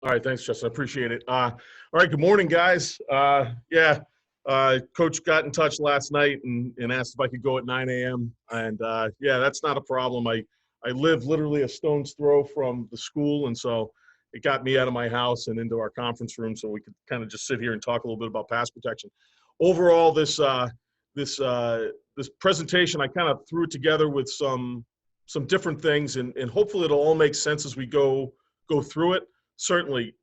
All right, thanks, Justin. I appreciate it. All right, good morning, guys. Coach got in touch last night and asked if I could go at 9 a.m. And yeah, that's not a problem. I live literally a stone's throw from the school, and so it got me out of my house and into our conference room so we could kind of just sit here and talk a little bit about pass protection. Overall, this presentation, I kind of threw it together with some different things, and hopefully it'll all make sense as we go through it. Certainly,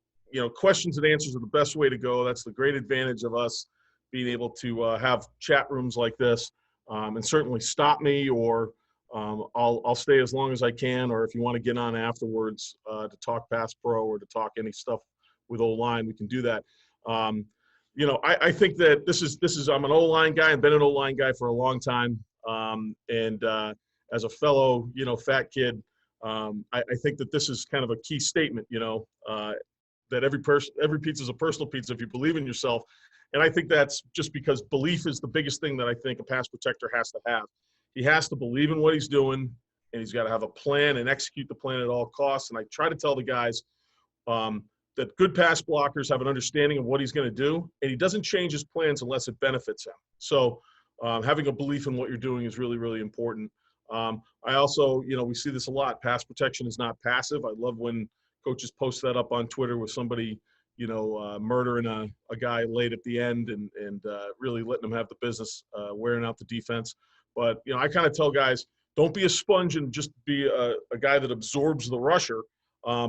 questions and answers are the best way to go. That's the great advantage of us being able to have chat rooms like this, and certainly stop me, or I'll stay as long as I can, or if you want to get on afterwards to talk Pass Pro or to talk any stuff with O-line, we can do that. I think that this is I'm an O-line guy. I've been an O-line guy for a long time, and as a fellow, fat kid, I think that this is kind of a key statement, that every pizza is a personal pizza if you believe in yourself. And I think that's just because belief is the biggest thing that I think a pass protector has to have. He has to believe in what he's doing, and he's got to have a plan and execute the plan at all costs. And I try to tell the guys that good pass blockers have an understanding of what he's going to do, and he doesn't change his plans unless it benefits him. So having a belief in what you're doing is really, really important. I also, we see this a lot. Pass protection is not passive. I love when coaches post that up on Twitter with somebody, murdering a guy late at the end and really letting them have the business, wearing out the defense. But, I kind of tell guys, don't be a sponge and just be a guy that absorbs the rusher.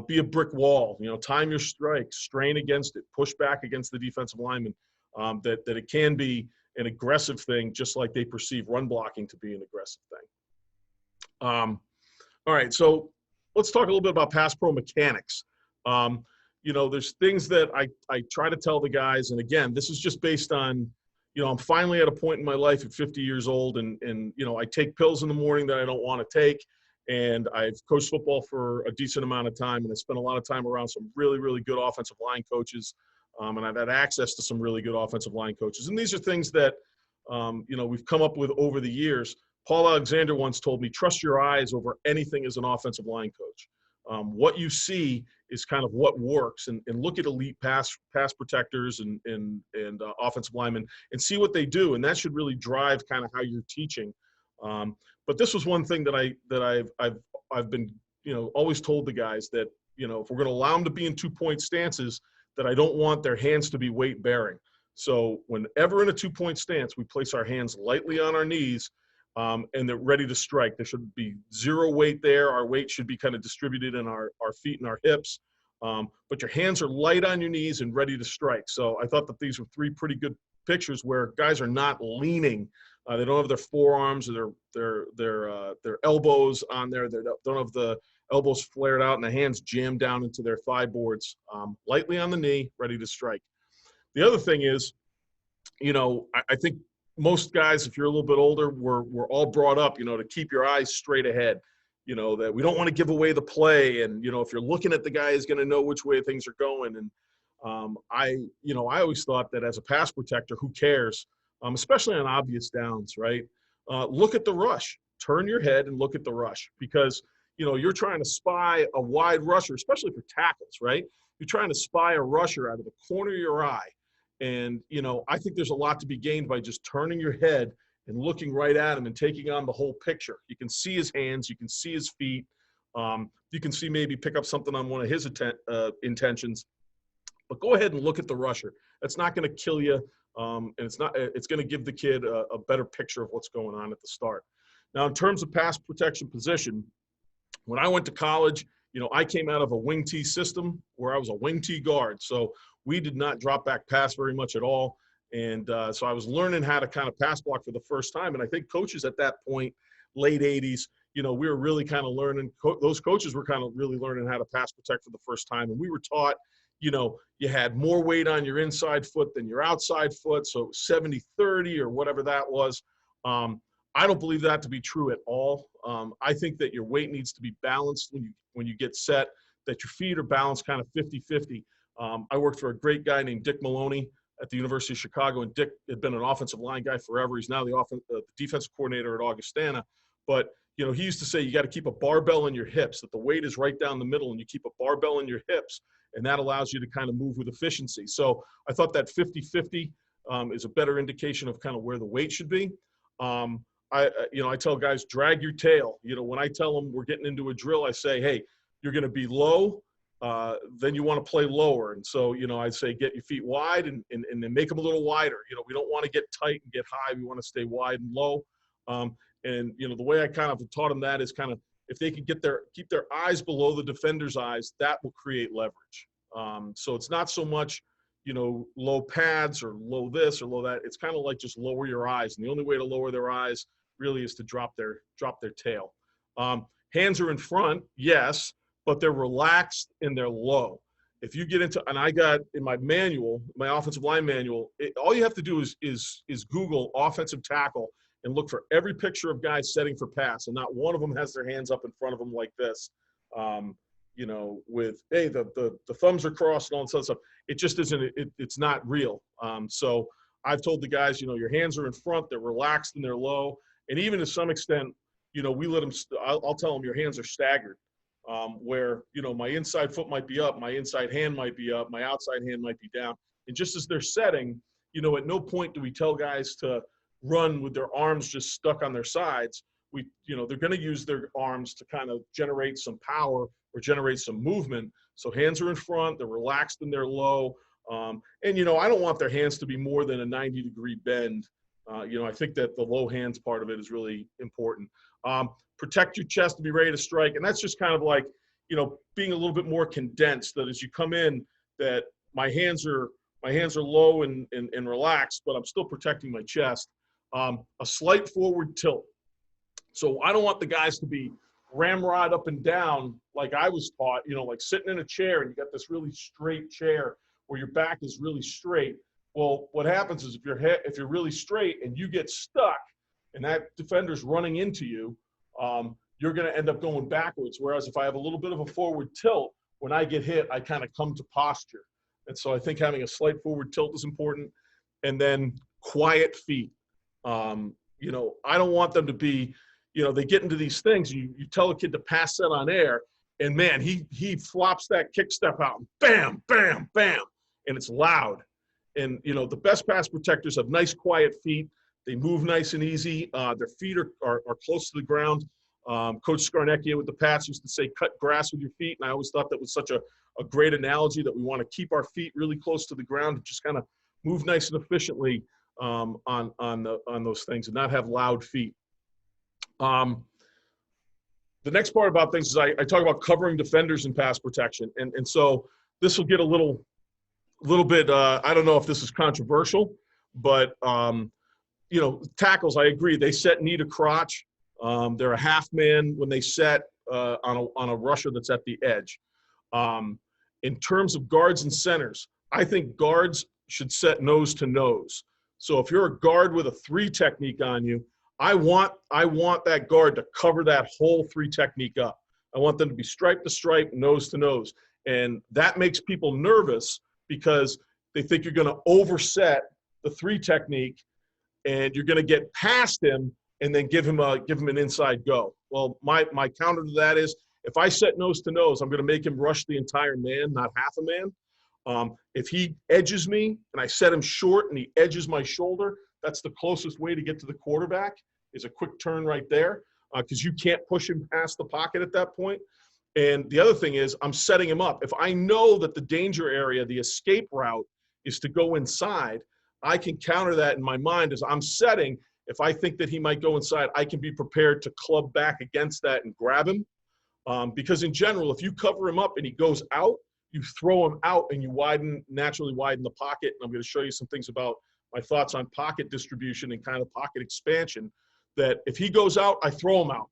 Be a brick wall. Time your strike, strain against it, push back against the defensive lineman. That it can be an aggressive thing, just like they perceive run blocking to be an aggressive thing. All right, so let's talk a little bit about pass pro mechanics. There's things that I try to tell the guys, and again, this is just based on, I'm finally at a point in my life at 50 years old, and I take pills in the morning that I don't want to take, and I've coached football for a decent amount of time, and I spent a lot of time around some really, really good offensive line coaches, and I've had access to some really good offensive line coaches. And these are things that, we've come up with over the years. Paul Alexander once told me, trust your eyes over anything as an offensive line coach. What you see is kind of what works, and look at elite pass protectors and offensive linemen and see what they do, and that should really drive kind of how you're teaching. But this was one thing that I've been always told the guys that if we're going to allow them to be in 2-point stances, that I don't want their hands to be weight bearing. So whenever in a 2-point stance, we place our hands lightly on our knees. And they're ready to strike. There should be zero weight there. Our weight should be kind of distributed in our feet and our hips. But your hands are light on your knees and ready to strike. So I thought that these were 3 pretty good pictures where guys are not leaning. They don't have their forearms or their elbows on there. They don't have the elbows flared out and the hands jammed down into their thigh boards. Lightly on the knee, ready to strike. The other thing is, I think most guys, if you're a little bit older, we're all brought up, to keep your eyes straight ahead, that we don't want to give away the play. And, if you're looking at the guy, he's going to know which way things are going. And I always thought that as a pass protector, who cares, especially on obvious downs, right? Look at the rush, turn your head and look at the rush, because, you're trying to spy a wide rusher, especially for tackles, right? You're trying to spy a rusher out of the corner of your eye. And, I think there's a lot to be gained by just turning your head and looking right at him and taking on the whole picture. You can see his hands, you can see his feet, you can see maybe pick up something on one of his intentions. But go ahead and look at the rusher. That's not going to kill you, and it's going to give the kid a better picture of what's going on at the start. Now, in terms of pass protection position, when I went to college, I came out of a wing T system where I was a wing T guard. So we did not drop back pass very much at all. And so I was learning how to kind of pass block for the first time. And I think coaches at that point, late 80s, we were really kind of learning. Those coaches were kind of really learning how to pass protect for the first time. And we were taught, you had more weight on your inside foot than your outside foot. So 70-30 or whatever that was. I don't believe that to be true at all. I think that your weight needs to be balanced when you get set, that your feet are balanced kind of 50-50. I worked for a great guy named Dick Maloney at the University of Chicago, and Dick had been an offensive line guy forever. He's now the defensive coordinator at Augustana. But, he used to say you got to keep a barbell in your hips, that the weight is right down the middle, and you keep a barbell in your hips. and that allows you to kind of move with efficiency. So I thought that 50-50 is a better indication of kind of where the weight should be. I tell guys, drag your tail. When I tell them we're getting into a drill, I say, hey, you're going to be low, then you want to play lower. And so, I'd say get your feet wide and then make them a little wider. We don't want to get tight and get high. We want to stay wide and low. The way I kind of taught them that is kind of, if they can keep their eyes below the defender's eyes, that will create leverage. So it's not so much, low pads or low this or low that. It's kind of like just lower your eyes. And the only way to lower their eyes really is to drop their tail. Hands are in front, yes, but they're relaxed and they're low. If you get into, and I got in my manual, my offensive line manual, all you have to do is Google offensive tackle and look for every picture of guys setting for pass, and not one of them has their hands up in front of them like this. With, hey, the thumbs are crossed and all that sort of stuff. It just isn't, it's not real. So I've told the guys, your hands are in front, they're relaxed and they're low. And even to some extent, we let them, I'll tell them your hands are staggered, where, my inside foot might be up, my inside hand might be up, my outside hand might be down. And just as they're setting, at no point do we tell guys to run with their arms just stuck on their sides. They're going to use their arms to kind of generate some power or generate some movement. So hands are in front, they're relaxed and they're low. And I don't want their hands to be more than a 90-degree bend. I think that the low hands part of it is really important. Protect your chest to be ready to strike. And that's just kind of like, being a little bit more condensed, that as you come in, that my hands are low and relaxed, but I'm still protecting my chest. A slight forward tilt. So I don't want the guys to be ramrod up and down like I was taught, like sitting in a chair and you got this really straight chair where your back is really straight. Well, what happens is if you're really straight and you get stuck and that defender's running into you, you're going to end up going backwards. Whereas if I have a little bit of a forward tilt, when I get hit, I kind of come to posture. And so I think having a slight forward tilt is important. And then quiet feet. I don't want them to be, they get into these things. You tell a kid to pass set on air, and man, he flops that kick step out, and bam, bam, bam, and it's loud. And the best pass protectors have nice, quiet feet. They move nice and easy. Their feet are close to the ground. Coach Scarnecchia with the Pats used to say, "Cut grass with your feet," and I always thought that was such a great analogy, that we want to keep our feet really close to the ground and just kind of move nice and efficiently on those things and not have loud feet. The next part about things is I talk about covering defenders in pass protection. And so this will get a little bit, I don't know if this is controversial, but, tackles, I agree. They set knee to crotch. They're a half man when they set on a rusher that's at the edge. In terms of guards and centers, I think guards should set nose to nose. So if you're a guard with a 3 technique on you, I want that guard to cover that whole 3 technique up. I want them to be stripe to stripe, nose to nose. And that makes people nervous because they think you're going to overset the 3 technique and you're going to get past him and then give him an inside go. Well, my counter to that is, if I set nose to nose, I'm going to make him rush the entire man, not half a man. If he edges me and I set him short and he edges my shoulder, that's the closest way to get to the quarterback, is a quick turn right there, because you can't push him past the pocket at that point. And the other thing is, I'm setting him up. If I know that the danger area, the escape route, is to go inside, I can counter that in my mind as I'm setting. If I think that he might go inside, I can be prepared to club back against that and grab him. Because in general, if you cover him up and he goes out, you throw him out and you naturally widen the pocket. And I'm going to show you some things about my thoughts on pocket distribution and kind of pocket expansion, that if he goes out, I throw him out.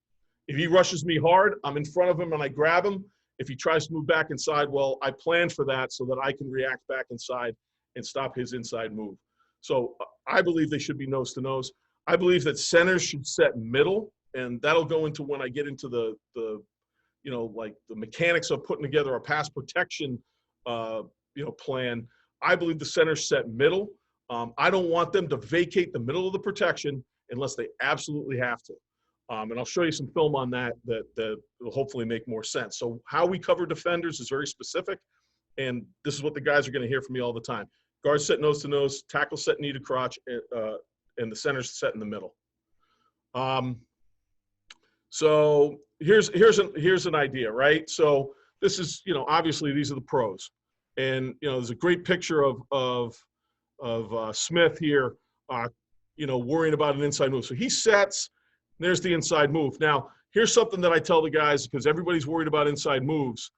If he rushes me hard, I'm in front of him and I grab him. If he tries to move back inside, well, I planned for that so that I can react back inside and stop his inside move. So I believe they should be nose to nose. I believe that centers should set middle, and that'll go into when I get into the like the mechanics of putting together a pass protection, plan. I believe the centers set middle. I don't want them to vacate the middle of the protection unless they absolutely have to. And I'll show you some film on that will hopefully make more sense. So how we cover defenders is very specific. and this is what the guys are going to hear from me all the time. Guard set nose to nose, tackle set knee to crotch, and the center's set in the middle. So here's an idea, right? So this is, obviously these are the pros, and there's a great picture of Smith here, worrying about an inside move. So he sets. There's the inside move. Now here's something that I tell the guys, because everybody's worried about inside moves.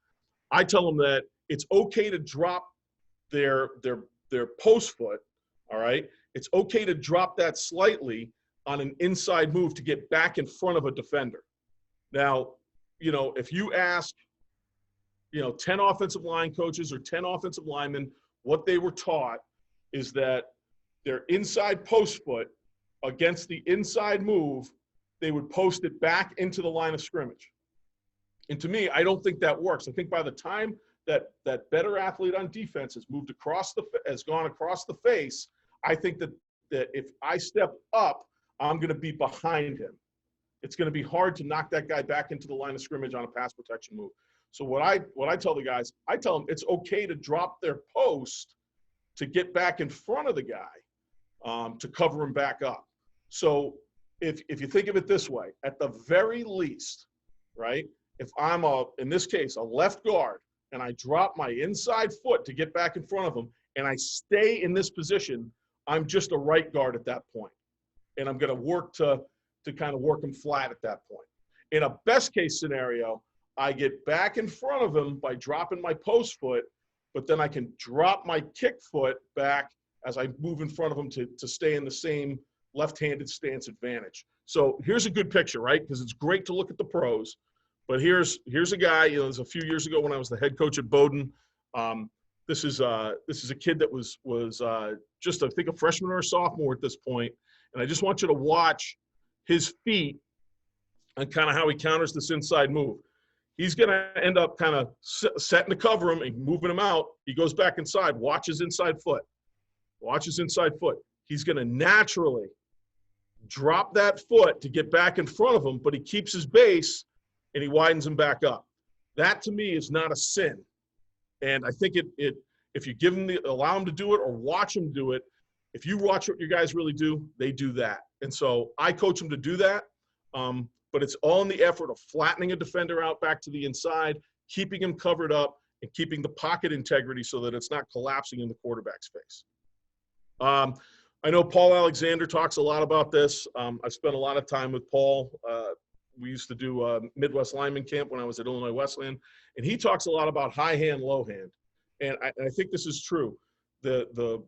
I tell them that it's okay to drop their post foot. All right, it's okay to drop that slightly on an inside move to get back in front of a defender. Now, if you ask, 10 offensive line coaches or 10 offensive linemen, what they were taught is that their inside post foot against the inside move, they would post it back into the line of scrimmage. And to me, I don't think that works. I think by the time that better athlete on defense has gone across the face, I think that if I step up, I'm going to be behind him. It's going to be hard to knock that guy back into the line of scrimmage on a pass protection move. So what I tell the guys, I tell them it's okay to drop their post to get back in front of the guy, to cover him back up. So if you think of it this way, at the very least, right, if I'm in this case, a left guard, and I drop my inside foot to get back in front of him, and I stay in this position, I'm just a right guard at that point. And I'm going to work to kind of work him flat at that point. In a best case scenario, I get back in front of him by dropping my post foot, but then I can drop my kick foot back as I move in front of him to stay in the same left-handed stance advantage. So here's a good picture, right? Because it's great to look at the pros. But here's a guy, it was a few years ago when I was the head coach at Bowdoin. This is a kid that was just, I think, a freshman or a sophomore at this point. And I just want you to watch his feet and kind of how he counters this inside move. He's going to end up kind of setting to cover him and moving him out. He goes back inside, watch his inside foot. He's going to naturally drop that foot to get back in front of him, but he keeps his base and he widens him back up. That to me is not a sin. And I think if you allow him to do it or watch him do it, if you watch what your guys really do, they do that. And so I coach them to do that. But it's all in the effort of flattening a defender out back to the inside, keeping him covered up, and keeping the pocket integrity so that it's not collapsing in the quarterback's face. I know Paul Alexander talks a lot about this. I spent a lot of time with Paul. We used to do Midwest lineman camp when I was at Illinois Wesleyan, and he talks a lot about high hand, low hand. And I think this is true. The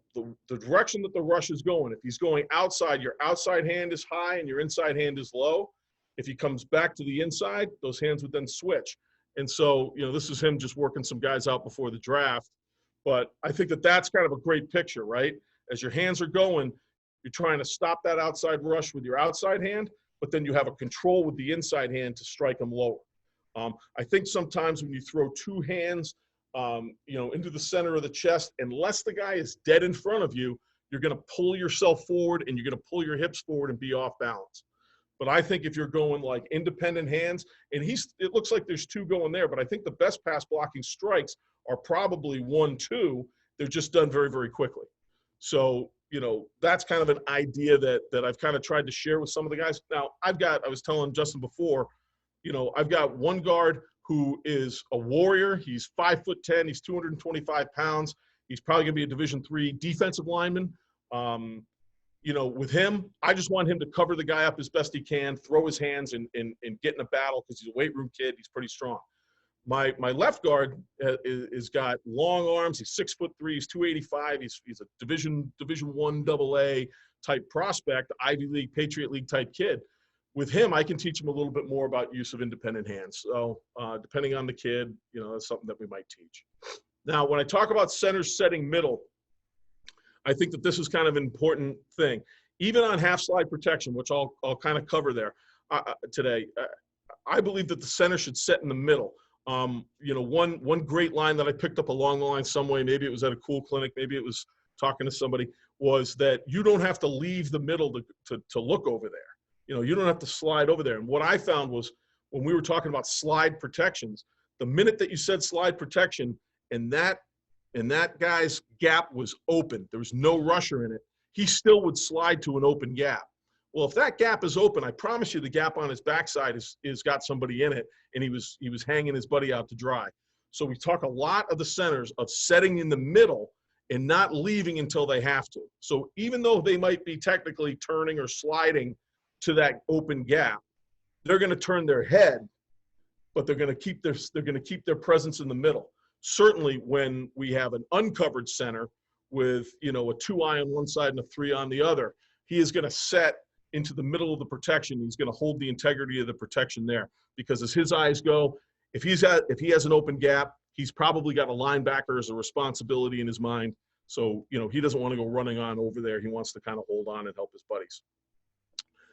direction that the rush is going, if he's going outside, your outside hand is high and your inside hand is low. If he comes back to the inside, those hands would then switch. And so, this is him just working some guys out before the draft. But I think that's kind of a great picture, right? As your hands are going, you're trying to stop that outside rush with your outside hand, but then you have a control with the inside hand to strike them lower. I think sometimes when you throw two hands, into the center of the chest, unless the guy is dead in front of you, you're going to pull yourself forward and you're going to pull your hips forward and be off balance. But I think if you're going like independent hands, and it looks like there's two going there, but I think the best pass blocking strikes are probably 1-2. They're just done very, very quickly. So, that's kind of an idea that I've kind of tried to share with some of the guys. Now, I was telling Justin before, I've got one guard who is a warrior. He's 5'10". He's 225 pounds. He's probably going to be a Division III defensive lineman. With him, I just want him to cover the guy up as best he can, throw his hands and get in a battle because he's a weight room kid. He's pretty strong. My left guard is got long arms. He's 6'3". He's 285. He's a Division I AA type prospect, Ivy League, Patriot League type kid. With him, I can teach him a little bit more about use of independent hands. So depending on the kid, that's something that we might teach. Now, when I talk about centers setting middle, I think that this is kind of an important thing. Even on half slide protection, which I'll kind of cover there today, I believe that the center should set in the middle. One great line that I picked up along the line some way, maybe it was at a cool clinic, maybe it was talking to somebody, was that you don't have to leave the middle to look over there. You don't have to slide over there. And what I found was when we were talking about slide protections, the minute that you said slide protection and that and that guy's gap was open, there was no rusher in it, he still would slide to an open gap. Well, if that gap is open, I promise you the gap on his backside is got somebody in it, and he was hanging his buddy out to dry. So we talk a lot of the centers of setting in the middle and not leaving until they have to. So even though they might be technically turning or sliding to that open gap, they're going to turn their head, but they're going to keep their presence in the middle. Certainly when we have an uncovered center with, you know, a 2-eye on one side and a 3 on the other, he is going to set into the middle of the protection. He's going to hold the integrity of the protection there, because as his eyes go, if he has an open gap, he's probably got a linebacker as a responsibility in his mind. So, you know, he doesn't want to go running on over there. He wants to kind of hold on and help his buddies.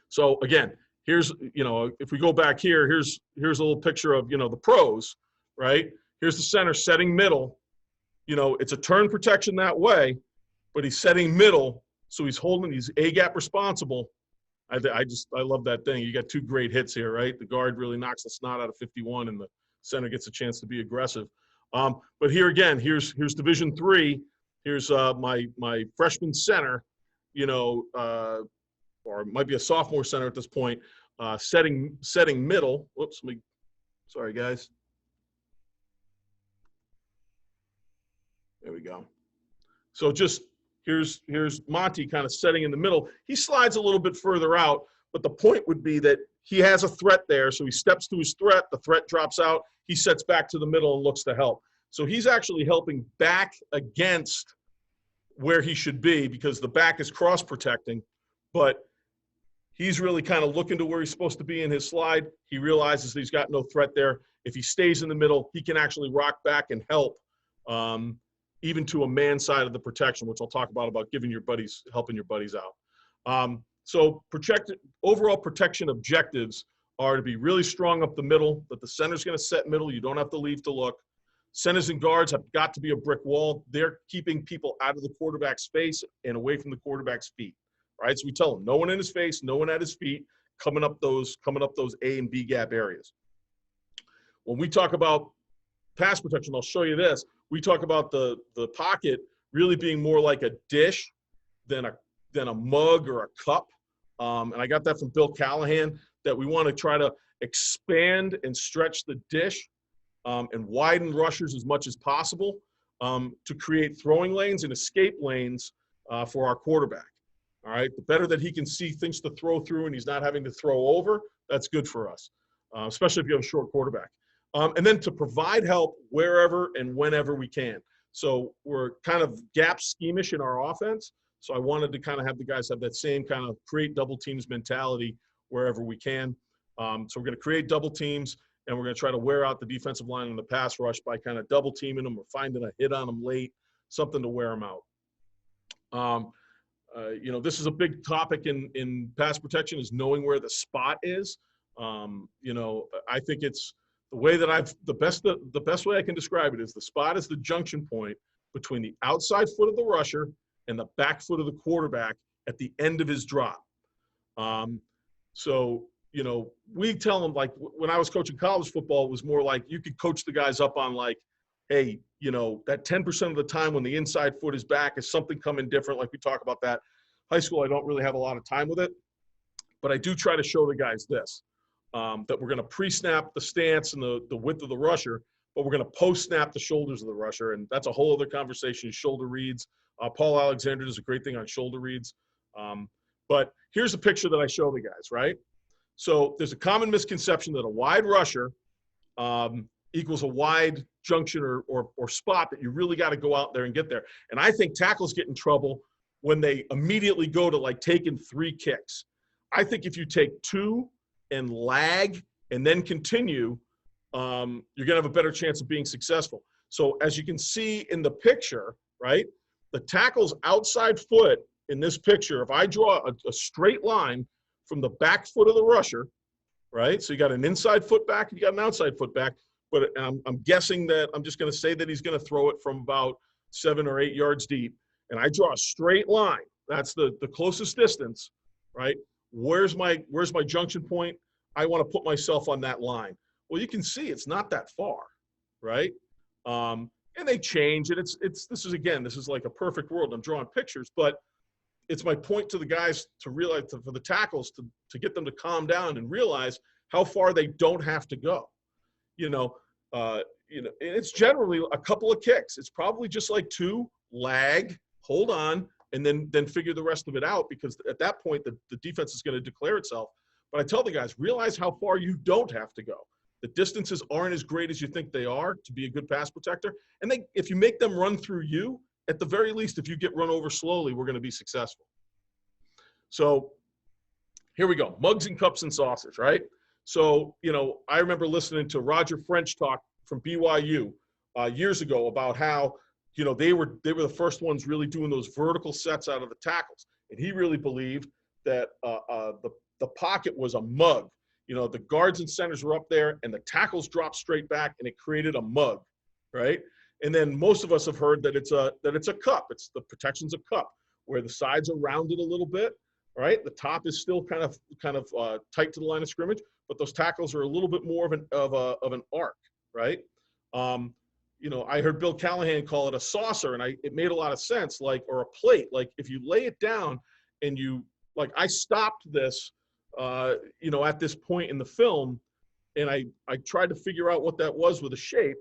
So again, here's, you know, if we go back here, here's a little picture of, you know, the pros, right? Here's the center setting middle. You know, it's a turn protection that way, but he's setting middle, so he's holding, he's A-gap responsible. I love that thing. You got 2 great hits here, right? The guard really knocks the snot out of 51, and the center gets a chance to be aggressive. But here again, here's Division III. Here's my freshman center, you know, or it might be a sophomore center at this point, setting middle. Whoops, sorry guys. There we go. So just here's Monty kind of setting in the middle. He slides a little bit further out, but the point would be that he has a threat there. So he steps to his threat, the threat drops out, he sets back to the middle and looks to help. So he's actually helping back against where he should be, because the back is cross protecting, but he's really kind of looking to where he's supposed to be in his slide. He realizes that he's got no threat there. If he stays in the middle, he can actually rock back and help, even to a man side of the protection, which I'll talk about helping your buddies out. So overall protection objectives are to be really strong up the middle, that the center's going to set middle. You don't have to leave to look. Centers and guards have got to be a brick wall. They're keeping people out of the quarterback's face and away from the quarterback's feet. Right? So we tell them no one in his face, no one at his feet, coming up those A and B gap areas. When we talk about pass protection, I'll show you this. We talk about the pocket really being more like a dish than a mug or a cup. And I got that from Bill Callahan, that we want to try to expand and stretch the dish and widen rushers as much as possible to create throwing lanes and escape lanes for our quarterback. All right, the better that he can see things to throw through and he's not having to throw over, that's good for us, especially if you have a short quarterback. And then to provide help wherever and whenever we can. So we're kind of gap schemish in our offense. So I wanted to kind of have the guys have that same kind of create double teams mentality wherever we can. So we're going to create double teams, and we're going to try to wear out the defensive line in the pass rush by kind of double teaming them or finding a hit on them late, something to wear them out. You know, this is a big topic in pass protection, is knowing where the spot is. You know, I think it's the way that the best way I can describe it is the spot is the junction point between the outside foot of the rusher and the back foot of the quarterback at the end of his drop. So, you know, we tell them, like, when I was coaching college football, it was more like you could coach the guys up on, like, hey, you know, that 10% of the time when the inside foot is back is something coming different, like we talk about that. High school, I don't really have a lot of time with it, but I do try to show the guys this, that we're going to pre-snap the stance and the width of the rusher, but we're going to post-snap the shoulders of the rusher, and that's a whole other conversation, shoulder reads. Paul Alexander does a great thing on shoulder reads. But here's a picture that I show the guys, right? So there's a common misconception that a wide rusher equals a wide junction or spot that you really got to go out there and get there. And I think tackles get in trouble when they immediately go to, like, taking 3 kicks. I think if you take 2 and lag and then continue, you're going to have a better chance of being successful. So as you can see in the picture, right, the tackle's outside foot in this picture, if I draw a straight line from the back foot of the rusher, right, so you got an inside foot back and you got an outside foot back, but I'm guessing that I'm just going to say that he's going to throw it from about 7 or 8 yards deep, and I draw a straight line. That's the closest distance, right? Where's my junction point? I want to put myself on that line. Well, you can see it's not that far, right? And and they change. And this is like a perfect world. I'm drawing pictures, but it's my point to the guys to realize, for the tackles, to get them to calm down and realize how far they don't have to go. You know, and it's generally a couple of kicks. It's probably just like 2, lag, hold on, and then figure the rest of it out, because at that point the defense is going to declare itself. But I tell the guys, realize how far you don't have to go. The distances aren't as great as you think they are to be a good pass protector. And if you make them run through you, at the very least, if you get run over slowly, we're going to be successful. So here we go. Mugs and cups and saucers, right? So, I remember listening to Roger French talk from BYU years ago about how, they were the first ones really doing those vertical sets out of the tackles. And he really believed that the pocket was a mug. The guards and centers were up there and the tackles dropped straight back and it created a mug, right? And then most of us have heard that it's a cup. It's the protection's a cup where the sides are rounded a little bit, right? The top is still kind of tight to the line of scrimmage, but those tackles are a little bit more of an arc, right? I heard Bill Callahan call it a saucer, and it made a lot of sense, or a plate. Like if you lay it down and I stopped this, at this point in the film, and I tried to figure out what that was with a shape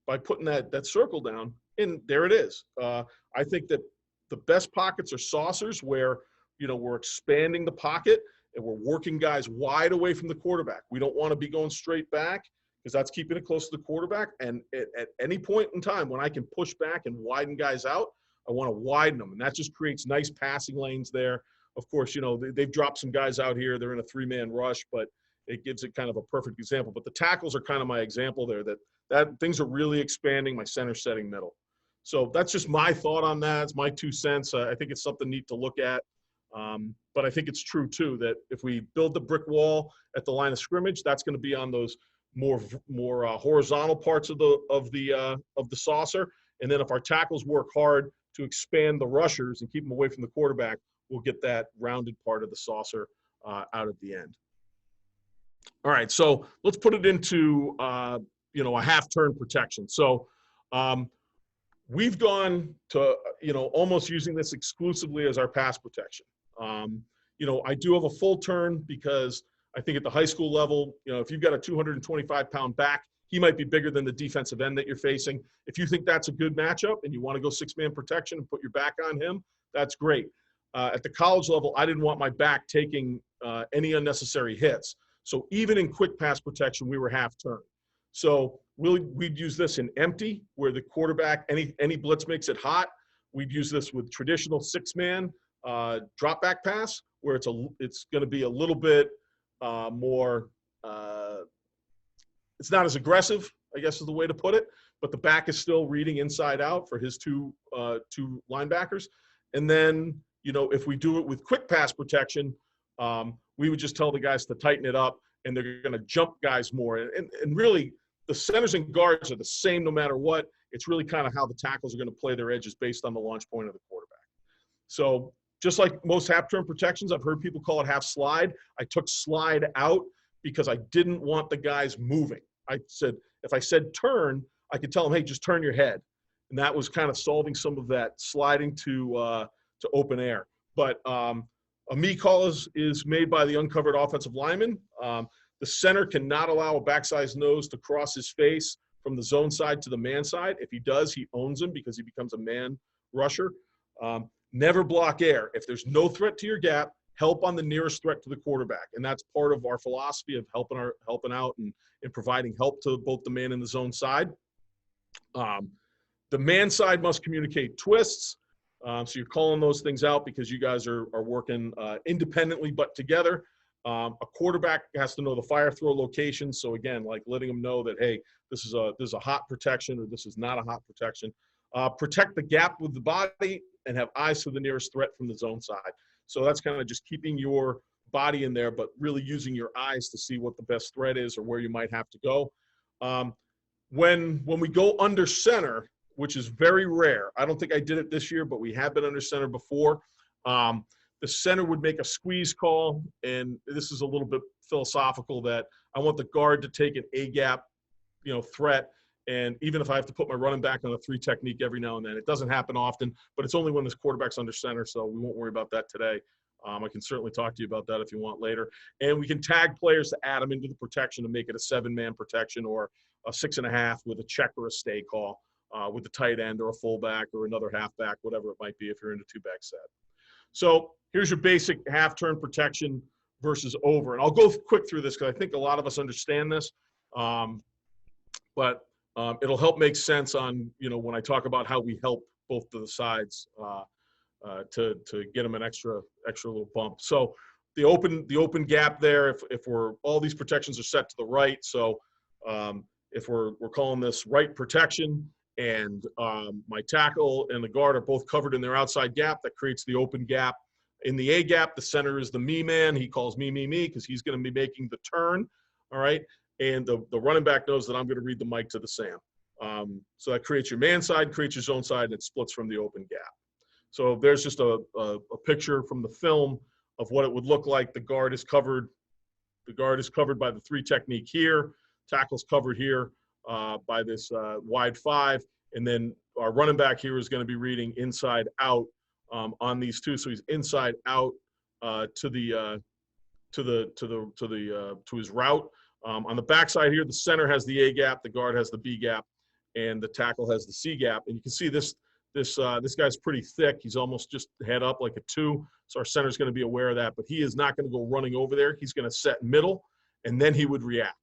by putting that circle down, and there it is. I think that the best pockets are saucers where, we're expanding the pocket and we're working guys wide away from the quarterback. We don't want to be going straight back because that's keeping it close to the quarterback. And at any point in time when I can push back and widen guys out, I want to widen them. And that just creates nice passing lanes there. Of course, they've dropped some guys out here. They're in a 3-man rush, but it gives it kind of a perfect example. But the tackles are kind of my example there, that things are really expanding my center setting middle. So that's just my thought on that. It's my 2 cents. I think it's something neat to look at. But I think it's true too that if we build the brick wall at the line of scrimmage, that's going to be on those more horizontal parts of the saucer. And then if our tackles work hard to expand the rushers and keep them away from the quarterback, we'll get that rounded part of the saucer out at the end. All right, so let's put it into a half-turn protection. So we've gone to almost using this exclusively as our pass protection. I do have a full turn because I think at the high school level, if you've got a 225-pound back, he might be bigger than the defensive end that you're facing. If you think that's a good matchup and you want to go 6-man protection and put your back on him, that's great. At the college level, I didn't want my back taking any unnecessary hits. So even in quick pass protection, we were half turn. So we'd use this in empty, where the quarterback, any blitz makes it hot. We'd use this with traditional 6-man drop back pass, where it's going to be a little bit more. It's not as aggressive, I guess is the way to put it, but the back is still reading inside out for his two linebackers. And then, if we do it with quick pass protection, we would just tell the guys to tighten it up, and they're going to jump guys more. And really, the centers and guards are the same no matter what. It's really kind of how the tackles are going to play their edges based on the launch point of the quarterback. So just like most half-turn protections, I've heard people call it half slide. I took slide out because I didn't want the guys moving. I said, if I said turn, I could tell them, hey, just turn your head. And that was kind of solving some of that sliding to open air. But a me call is made by the uncovered offensive lineman. The center cannot allow a backside nose to cross his face from the zone side to the man side. If he does, he owns him because he becomes a man rusher. Never block air. If there's no threat to your gap, help on the nearest threat to the quarterback. And that's part of our philosophy of helping out and providing help to both the man and the zone side. The man side must communicate twists. So you're calling those things out because you guys are working independently but together. A quarterback has to know the fire throw location. So again, like letting them know that, hey, this is a hot protection or this is not a hot protection. Protect the gap with the body and have eyes to the nearest threat from the zone side. So that's kind of just keeping your body in there, but really using your eyes to see what the best threat is or where you might have to go. When we go under center, which is very rare, I don't think I did it this year, but we have been under center before. The center would make a squeeze call, and this is a little bit philosophical that I want the guard to take an A-gap, threat, And even if I have to put my running back on a 3 technique every now and then, it doesn't happen often, but it's only when this quarterback's under center, so we won't worry about that today. I can certainly talk to you about that if you want later. And we can tag players to add them into the protection to make it a 7-man protection or a 6.5 with a check or a stay call with the tight end or a fullback or another halfback, whatever it might be if you're in a 2-back set. So here's your basic half-turn protection versus over. And I'll go quick through this because I think a lot of us understand this. But it'll help make sense on, when I talk about how we help both of the sides to get them an extra little bump. So the open gap there, if all these protections are set to the right. So if we're calling this right protection and my tackle and the guard are both covered in their outside gap, that creates the open gap. In the A gap, the center is the me man. He calls me because he's going to be making the turn. All right. And the running back knows that I'm going to read the mic to the Sam. So that creates your man side, creates your zone side, and it splits from the open gap. So there's just a picture from the film of what it would look like. The guard is covered. The guard is covered by the 3 technique here. Tackle's covered here by this wide 5. And then our running back here is going to be reading inside out on these 2. So he's inside out to his route. On the backside here, the center has the A gap, the guard has the B gap, and the tackle has the C gap. And you can see this guy's pretty thick. He's almost just head up like a 2. So our center's going to be aware of that, but he is not going to go running over there. He's going to set middle, and then he would react.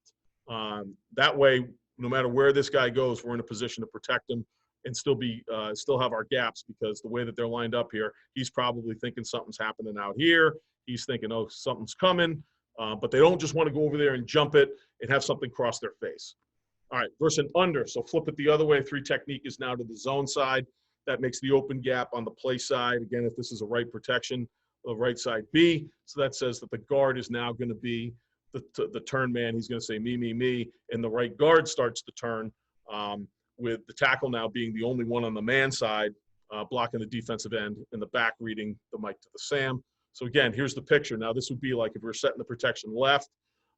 That way, no matter where this guy goes, we're in a position to protect him and still have our gaps, because the way that they're lined up here, he's probably thinking something's happening out here. He's thinking, oh, something's coming. But they don't just want to go over there and jump it and have something cross their face. All right, versus an under. So flip it the other way. 3 technique is now to the zone side. That makes the open gap on the play side. Again, if this is a right protection, the right side B. So that says that the guard is now going to be the turn man. He's going to say me, and the right guard starts to turn with the tackle now being the only one on the man side, blocking the defensive end, and the back reading the mic to the Sam. So again, here's the picture. Now this would be like if we're setting the protection left.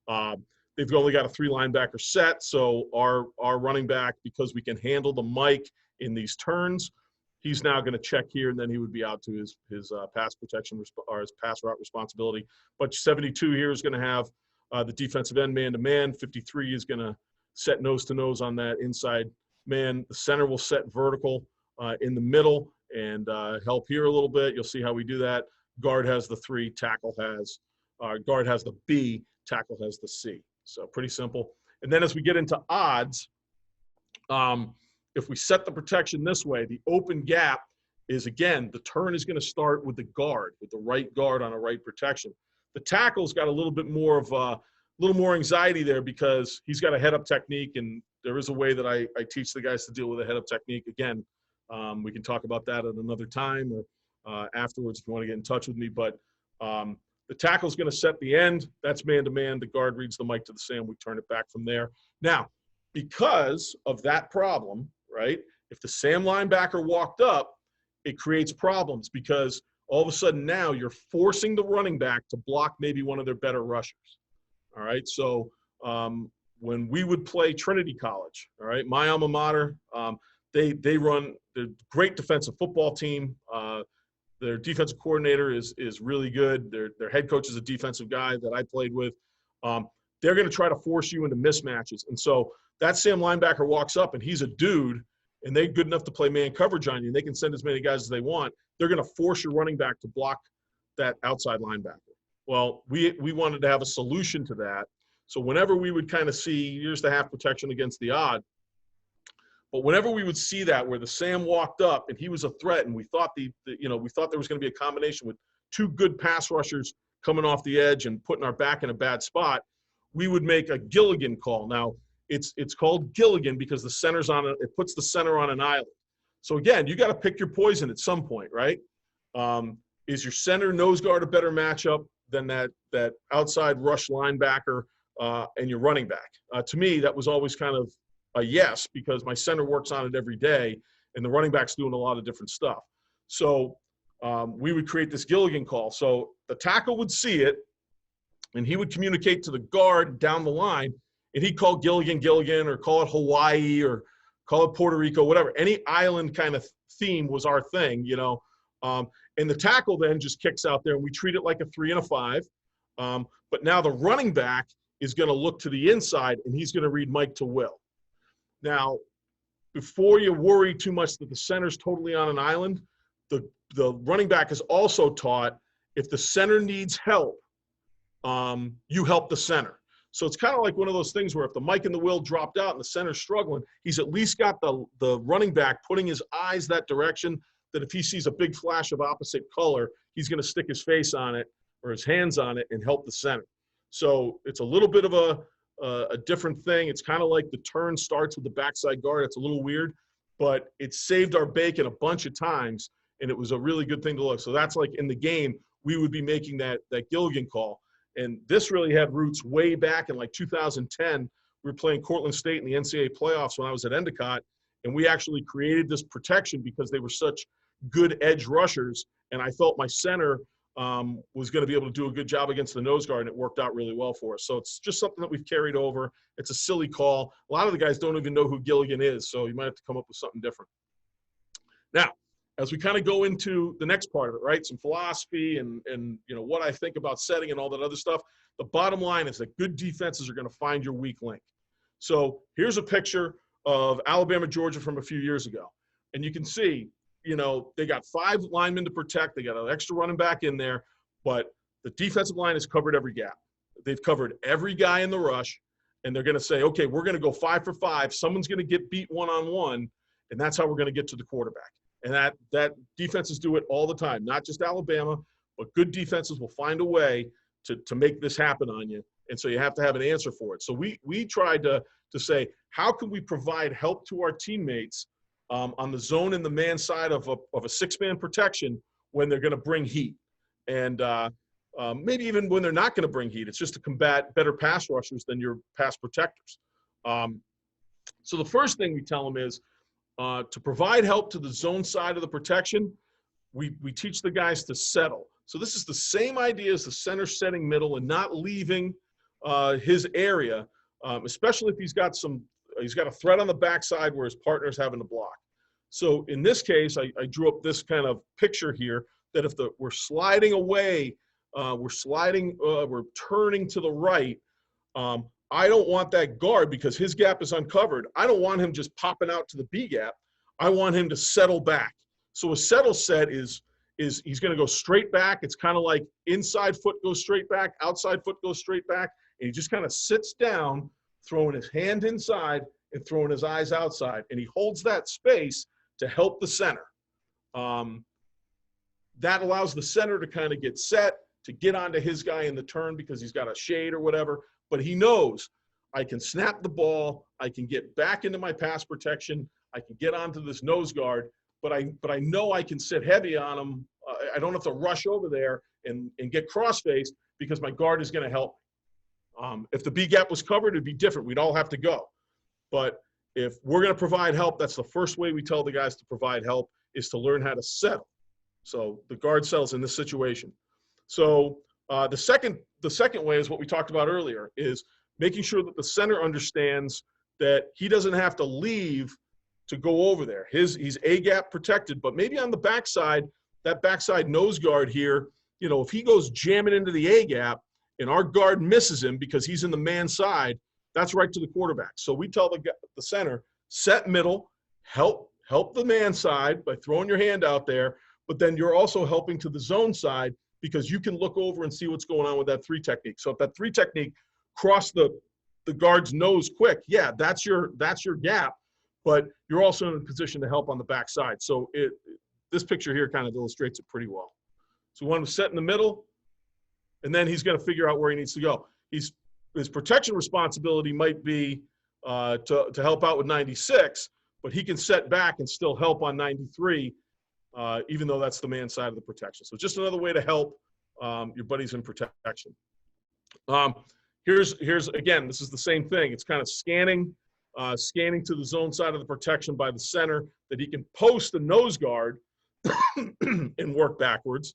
They've only got a 3 linebacker set. So our running back, because we can handle the mic in these turns, he's now going to check here, and then he would be out to his pass protection or his pass route responsibility. But 72 here is going to have the defensive end man-to-man. 53 is going to set nose-to-nose on that inside man. The center will set vertical in the middle and help here a little bit. You'll see how we do that. Guard has the 3, guard has the B, tackle has the C. So pretty simple. And then as we get into odds, if we set the protection this way, the open gap is, again, the turn is going to start with the guard, with the right guard on a right protection. The tackle's got a little bit more of anxiety there because he's got a head-up technique, and there is a way that I teach the guys to deal with a head-up technique. Again, we can talk about that at another time or afterwards if you want to get in touch with me. But the tackle's going to set the end. That's man-to-man. The guard reads the mic to the Sam. We turn it back from there. Now, because of that problem, right, if the Sam linebacker walked up, it creates problems because all of a sudden now you're forcing the running back to block maybe one of their better rushers. All right, so when we would play Trinity College, all right, my alma mater, they run the great defensive football team. Their defensive coordinator is really good. Their head coach is a defensive guy that I played with. They're going to try to force you into mismatches. And so that Sam linebacker walks up, and he's a dude, and they're good enough to play man coverage on you, and they can send as many guys as they want. They're going to force your running back to block that outside linebacker. Well, we wanted to have a solution to that. So whenever we would kind of see, here's the half protection against the odd, but whenever we would see that where the Sam walked up and he was a threat, and we thought we thought there was going to be a combination with 2 good pass rushers coming off the edge and putting our back in a bad spot, we would make a Gilligan call. Now, it's called Gilligan because the center's it puts the center on an island. So again, you got to pick your poison at some point, right? Is your center nose guard a better matchup than that outside rush linebacker and your running back? To me, that was always kind of a yes, because my center works on it every day, and the running back's doing a lot of different stuff. So we would create this Gilligan call. So the tackle would see it, and he would communicate to the guard down the line, and he'd call Gilligan, or call it Hawaii, or call it Puerto Rico, whatever. Any island kind of theme was our thing, you know. And the tackle then just kicks out there, and we treat it like a 3 and a 5. But now the running back is going to look to the inside, and he's going to read Mike to Will. Now, before you worry too much that the center's totally on an island, the running back is also taught if the center needs help, you help the center. So it's kind of like one of those things where if the Mike and the Will dropped out and the center's struggling, he's at least got the running back putting his eyes that direction, that if he sees a big flash of opposite color, he's going to stick his face on it or his hands on it and help the center. So it's a little bit of a different thing. It's kind of like the turn starts with the backside guard. It's a little weird, but it saved our bacon a bunch of times, and it was a really good thing to look. So that's like in the game, we would be making that Gilligan call. And this really had roots way back in like 2010. We were playing Cortland State in the NCAA playoffs when I was at Endicott, and we actually created this protection because they were such good edge rushers, and I felt my center was going to be able to do a good job against the nose guard, and it worked out really well for us. So it's just something that we've carried over. It's a silly call. A lot of the guys don't even know who Gilligan is, so you might have to come up with something different. Now, as we kind of go into the next part of it, right, some philosophy and you know what I think about setting and all that other stuff, the bottom line is that good defenses are going to find your weak link. So here's a picture of Alabama, Georgia from a few years ago, and you can see, you know, they got 5 linemen to protect. They got an extra running back in there, but the defensive line has covered every gap. They've covered every guy in the rush, and they're going to say, okay, we're going to go 5 for 5. Someone's going to get beat one-on-one, and that's how we're going to get to the quarterback. And that defenses do it all the time, not just Alabama, but good defenses will find a way to make this happen on you. And so you have to have an answer for it. So we tried to say, how can we provide help to our teammates on the zone and the man side of a 6-man protection when they're going to bring heat, and maybe even when they're not going to bring heat. It's just to combat better pass rushers than your pass protectors. So the first thing we tell them is to provide help to the zone side of the protection. We teach the guys to settle. So this is the same idea as the center setting middle and not leaving his area, especially if he's got a threat on the backside where his partner's having to block. So in this case, I drew up this kind of picture here that if we're sliding away, we're turning to the right, I don't want that guard because his gap is uncovered. I don't want him just popping out to the B gap. I want him to settle back. So a settle set is he's going to go straight back. It's kind of like inside foot goes straight back, outside foot goes straight back, and he just kind of sits down, throwing his hand inside and throwing his eyes outside. And he holds that space to help the center. That allows the center to kind of get set, to get onto his guy in the turn because he's got a shade or whatever. But he knows I can snap the ball, I can get back into my pass protection, I can get onto this nose guard, but I know I can sit heavy on him. I don't have to rush over there and get cross-faced because my guard is going to help. If the B gap was covered, it'd be different. We'd all have to go. But if we're going to provide help, that's the first way we tell the guys to provide help, is to learn how to settle. So the guard settles in this situation. So the second way is what we talked about earlier, is making sure that the center understands that he doesn't have to leave to go over there. He's A gap protected, but maybe on the backside, that backside nose guard here, you know, if he goes jamming into the A gap and our guard misses him because he's in the man side, that's right to the quarterback. So we tell the center, set middle, help the man side by throwing your hand out there, but then you're also helping to the zone side because you can look over and see what's going on with that 3 technique. So if that 3 technique crossed the guard's nose quick, yeah, that's your gap, but you're also in a position to help on the backside. So this picture here kind of illustrates it pretty well. So we want him to set in the middle, and then he's going to figure out where he needs to go. His protection responsibility might be to help out with 96, but he can set back and still help on 93, even though that's the man side of the protection. So just another way to help your buddies in protection. Here's again, this is the same thing. It's kind of scanning to the zone side of the protection by the center that he can post the nose guard and work backwards.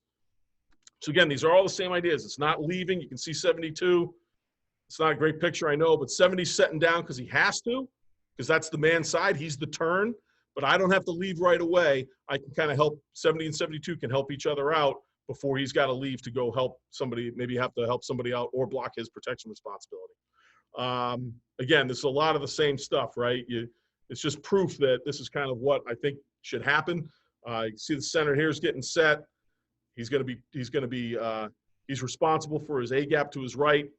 So again, these are all the same ideas. It's not leaving. You can see 72. It's not a great picture, I know, but 70's setting down because he has to, because that's the man side. He's the turn, but I don't have to leave right away. I can kind of help. 70 and 72 can help each other out before he's got to leave to go help somebody, maybe have to help somebody out or block his protection responsibility. Again, this is a lot of the same stuff, right? It's just proof that this is kind of what I think should happen. You can see the center here is getting set. He's responsible for his A gap to his right.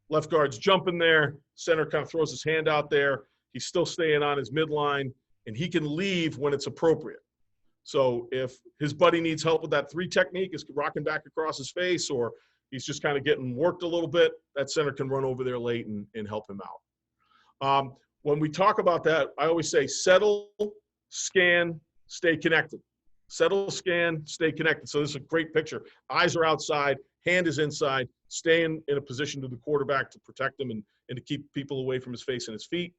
Left guard's jumping there. Center kind of throws his hand out there. He's still staying on his midline, and he can leave when it's appropriate. So if his buddy needs help with that 3 technique, is rocking back across his face, or he's just kind of getting worked a little bit, that center can run over there late and help him out. When we talk about that, I always say settle, scan, stay connected. Settle, scan, stay connected. So this is a great picture. Eyes are outside, hand is inside, staying in a position to the quarterback to protect him and to keep people away from his face and his feet.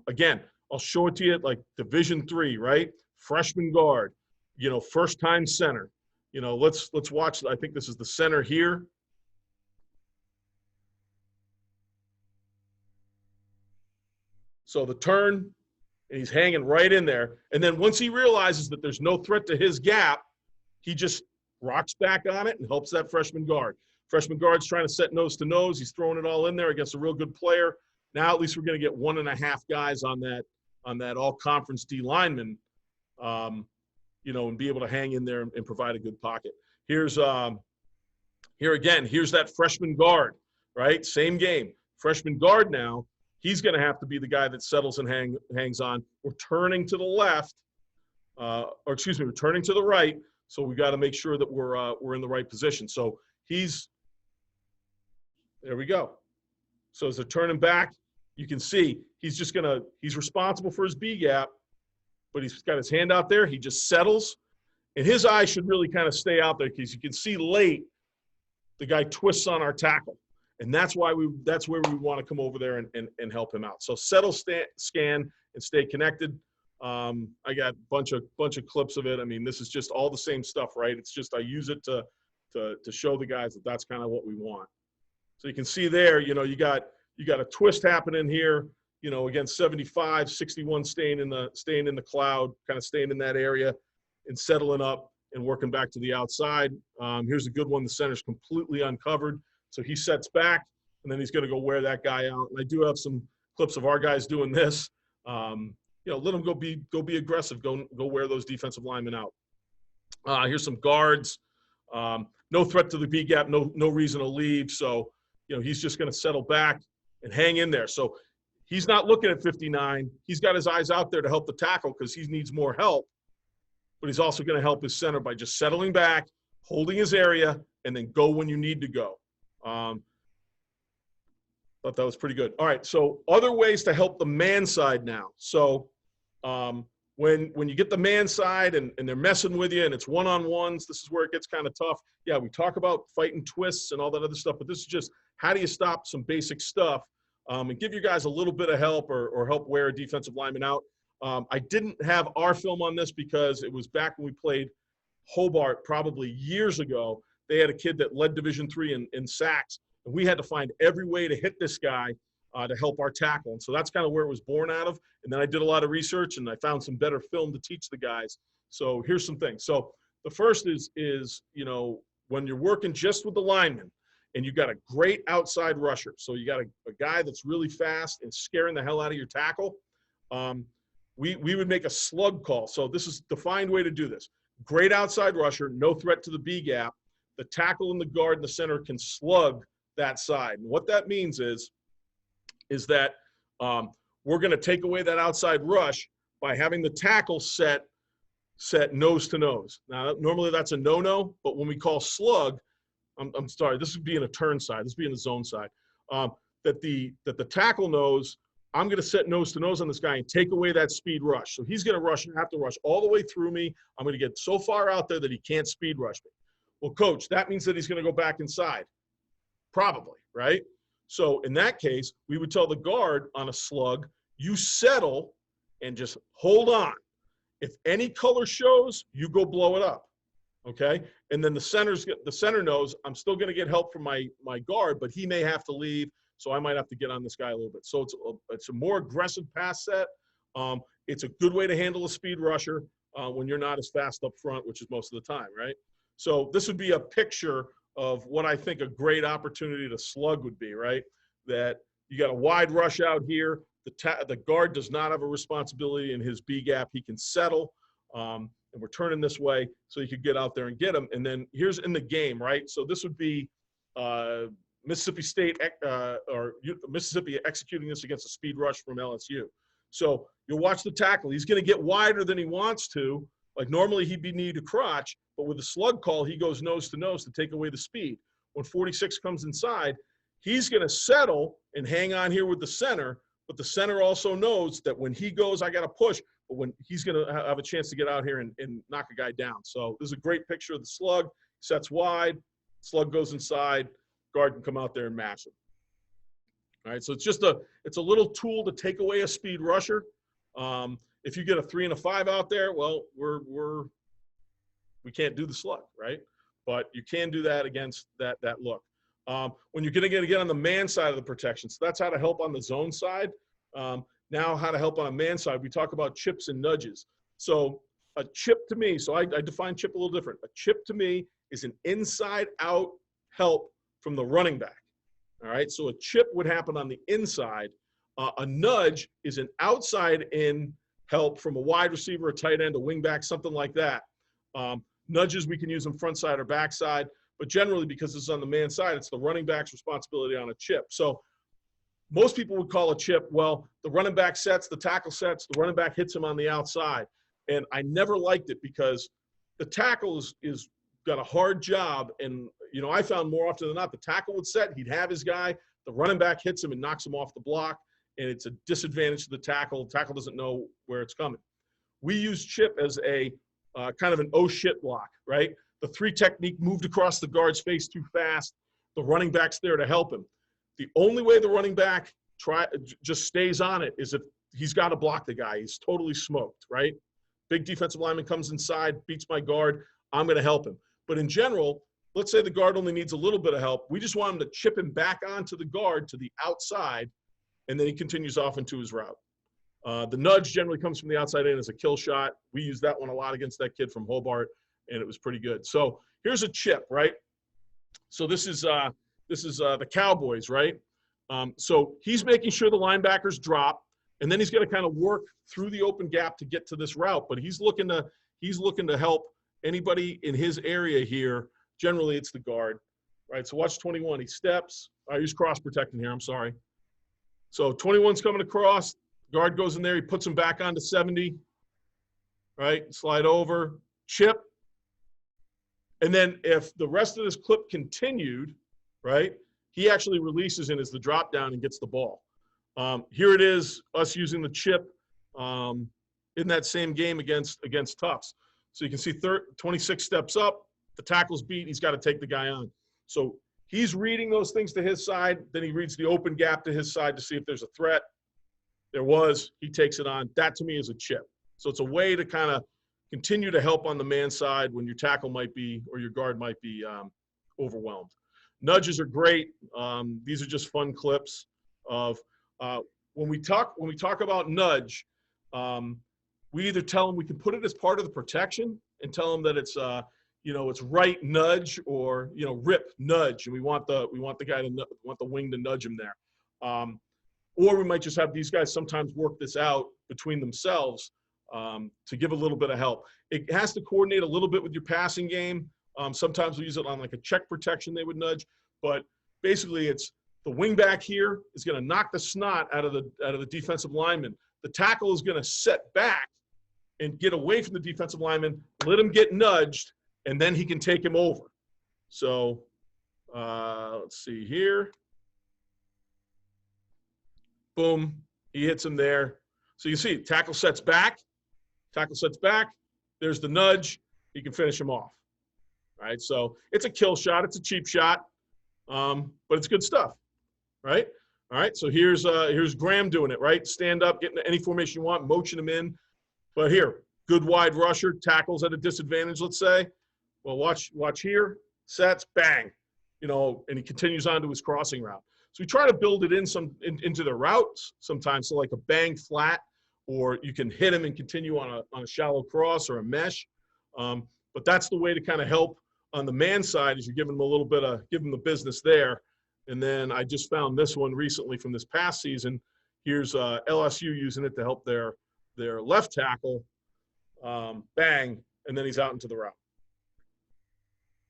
Again, I'll show it to you like Division III, right? Freshman guard, first time center. Let's watch. I think this is the center here. So the turn, and he's hanging right in there. And then once he realizes that there's no threat to his gap, he just rocks back on it and helps that freshman guard. Freshman guard's trying to set nose to nose. He's throwing it all in there against a real good player. Now at least we're going to get 1.5 guys on that all-conference D lineman, and be able to hang in there and provide a good pocket. Here again, here's that freshman guard, right? Same game. Freshman guard now. He's going to have to be the guy that settles and hangs on. We're turning to the left, we're turning to the right. So we got to make sure that we're in the right position. So there we go. So as they're turning back, you can see he's responsible for his B gap, but he's got his hand out there. He just settles, and his eye should really kind of stay out there because you can see late the guy twists on our tackle. And that's where we want to come over there and help him out. So settle, scan, and stay connected. I got a bunch of clips of it. I mean, this is just all the same stuff, right? It's just I use it to show the guys that that's kind of what we want. So you can see there, you got a twist happening here. Against 75, 61 staying in the cloud, kind of staying in that area and settling up and working back to the outside. Here's a good one. The center's completely uncovered. So he sets back, and then he's going to go wear that guy out. And I do have some clips of our guys doing this. Let them go be aggressive. Go wear those defensive linemen out. Here's some guards. No threat to the B gap. No reason to leave. So he's just going to settle back and hang in there. So he's not looking at 59. He's got his eyes out there to help the tackle because he needs more help. But he's also going to help his center by just settling back, holding his area, and then go when you need to go. Thought that was pretty good. All right, so other ways to help the man side now. So when you get the man side and they're messing with you and it's one-on-ones, this is where it gets kind of tough. Yeah, we talk about fighting twists and all that other stuff, but this is just how do you stop some basic stuff and give you guys a little bit of help or help wear a defensive lineman out. I didn't have our film on this because it was back when we played Hobart probably years ago. They had a kid that led Division III in sacks, and we had to find every way to hit this guy to help our tackle. And so that's kind of where it was born out of. And then I did a lot of research, and I found some better film to teach the guys. So here's some things. So the first is when you're working just with the lineman, and you've got a great outside rusher. So you got a guy that's really fast and scaring the hell out of your tackle. We would make a slug call. So this is the defined way to do this. Great outside rusher, no threat to the B gap. The tackle and the guard in the center can slug that side. And what that means is that we're going to take away that outside rush by having the tackle set nose to nose. Now, normally that's a no-no, but when we call slug, I'm sorry, this would be in a turn side. This would be in the zone side. That the tackle knows I'm going to set nose to nose on this guy and take away that speed rush. So he's going to have to rush all the way through me. I'm going to get so far out there that he can't speed rush me. Well, coach, that means that he's going to go back inside. Probably, right? So in that case, we would tell the guard on a slug, you settle and just hold on. If any color shows, you go blow it up. Okay, and then the center knows I'm still going to get help from my guard, but he may have to leave, so I might have to get on this guy a little bit. So it's a more aggressive pass set. It's a good way to handle a speed rusher when you're not as fast up front, which is most of the time, right? So this would be a picture of what I think a great opportunity to slug would be, right? That you got a wide rush out here. The guard does not have a responsibility in his B gap. He can settle. And we're turning this way so you could get out there and get him. And then here's in the game, right? So this would be Mississippi State or Mississippi executing this against a speed rush from LSU. So you'll watch the tackle. He's going to get wider than he wants to. Like normally he'd be knee to crotch, but with the slug call, he goes nose to nose to take away the speed. When 46 comes inside, he's going to settle and hang on here with the center, but the center also knows that when he goes, I got to push. But when he's going to have a chance to get out here and knock a guy down. So this is a great picture of the slug. Sets wide, slug goes inside, guard can come out there and mash him. All right, so it's a little tool to take away a speed rusher. If you get a 3 and a 5 out there, well, we can't do the slug, right? But you can do that against that look. When you're going to get on the man side of the protection, so that's how to help on the zone side. Now, how to help on a man side, we talk about chips and nudges. So a chip to me, so I define chip a little different. A chip to me is an inside-out help from the running back. All right, so a chip would happen on the inside. A nudge is an outside-in help from a wide receiver, a tight end, a wing back, something like that. Nudges, we can use them front side or back side, but generally because it's on the man side, it's the running back's responsibility on a chip. So most people would call a chip, well, the running back sets, the tackle sets, the running back hits him on the outside. And I never liked it because the tackle is got a hard job. And, you know, I found more often than not, the tackle would set, he'd have his guy, the running back hits him and knocks him off the block. And it's a disadvantage to the tackle. The tackle doesn't know where it's coming. We use chip as a kind of an oh shit block, right? The 3 technique moved across the guard's face too fast. The running back's there to help him. The only way the running back just stays on it is if he's got to block the guy. He's totally smoked, right? Big defensive lineman comes inside, beats my guard. I'm going to help him. But in general, let's say the guard only needs a little bit of help. We just want him to chip him back onto the guard to the outside, and then he continues off into his route. The nudge generally comes from the outside in as a kill shot. We used that one a lot against that kid from Hobart, and it was pretty good. So here's a chip, right? So this is the Cowboys, right? So he's making sure the linebackers drop, and then he's going to kind of work through the open gap to get to this route. But he's looking to help anybody in his area here. Generally, it's the guard, right? So watch 21. He steps. He's cross protecting here. I'm sorry. So 21's coming across. Guard goes in there. He puts him back onto 70, right? Slide over, chip. And then if the rest of this clip continued, right, he actually releases in as the drop down and gets the ball. Here it is, us using the chip in that same game against Tufts. So you can see 26 steps up, the tackle's beat, he's got to take the guy on. So he's reading those things to his side, then he reads the open gap to his side to see if there's a threat. There was, he takes it on. That to me is a chip. So it's a way to kind of continue to help on the man side when your tackle might be, or your guard might be overwhelmed. Nudges are great. These are just fun clips of when we talk about nudge, we either tell them we can put it as part of the protection and tell them that it's it's right nudge or rip nudge, and we want the guy to want the wing to nudge him there. Or we might just have these guys sometimes work this out between themselves to give a little bit of help. It has to coordinate a little bit with your passing game. Sometimes we use it on like a check protection, they would nudge. But basically it's the wing back here is going to knock the snot out of the defensive lineman. The tackle is going to set back and get away from the defensive lineman, let him get nudged, and then he can take him over. So let's see here. Boom, he hits him there. So you see, tackle sets back. There's the nudge. He can finish him off. Right, so it's a kill shot. It's a cheap shot, but it's good stuff. Right. All right. So here's Graham doing it. Right. Stand up, get into any formation you want, motion him in. But here, good wide rusher, tackles at a disadvantage. Let's say, Well, watch here, sets, bang, and he continues on to his crossing route. So we try to build it into the routes sometimes, so like a bang flat, or you can hit him and continue on a shallow cross or a mesh. But that's the way to kind of help on the man side, is you're giving him give him the business there. And then I just found this one recently from this past season. Here's LSU using it to help their left tackle, bang, and then he's out into the route.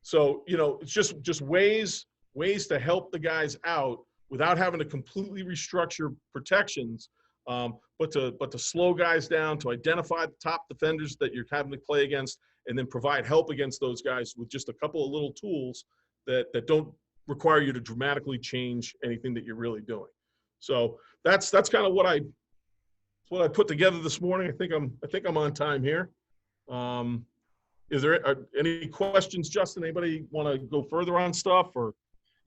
So, it's just ways to help the guys out without having to completely restructure protections, but to slow guys down, to identify the top defenders that you're having to play against, and then provide help against those guys with just a couple of little tools that don't require you to dramatically change anything that you're really doing. So that's kind of what I put together this morning. I think I'm on time here. Is there any questions, Justin? Anybody want to go further on stuff? Or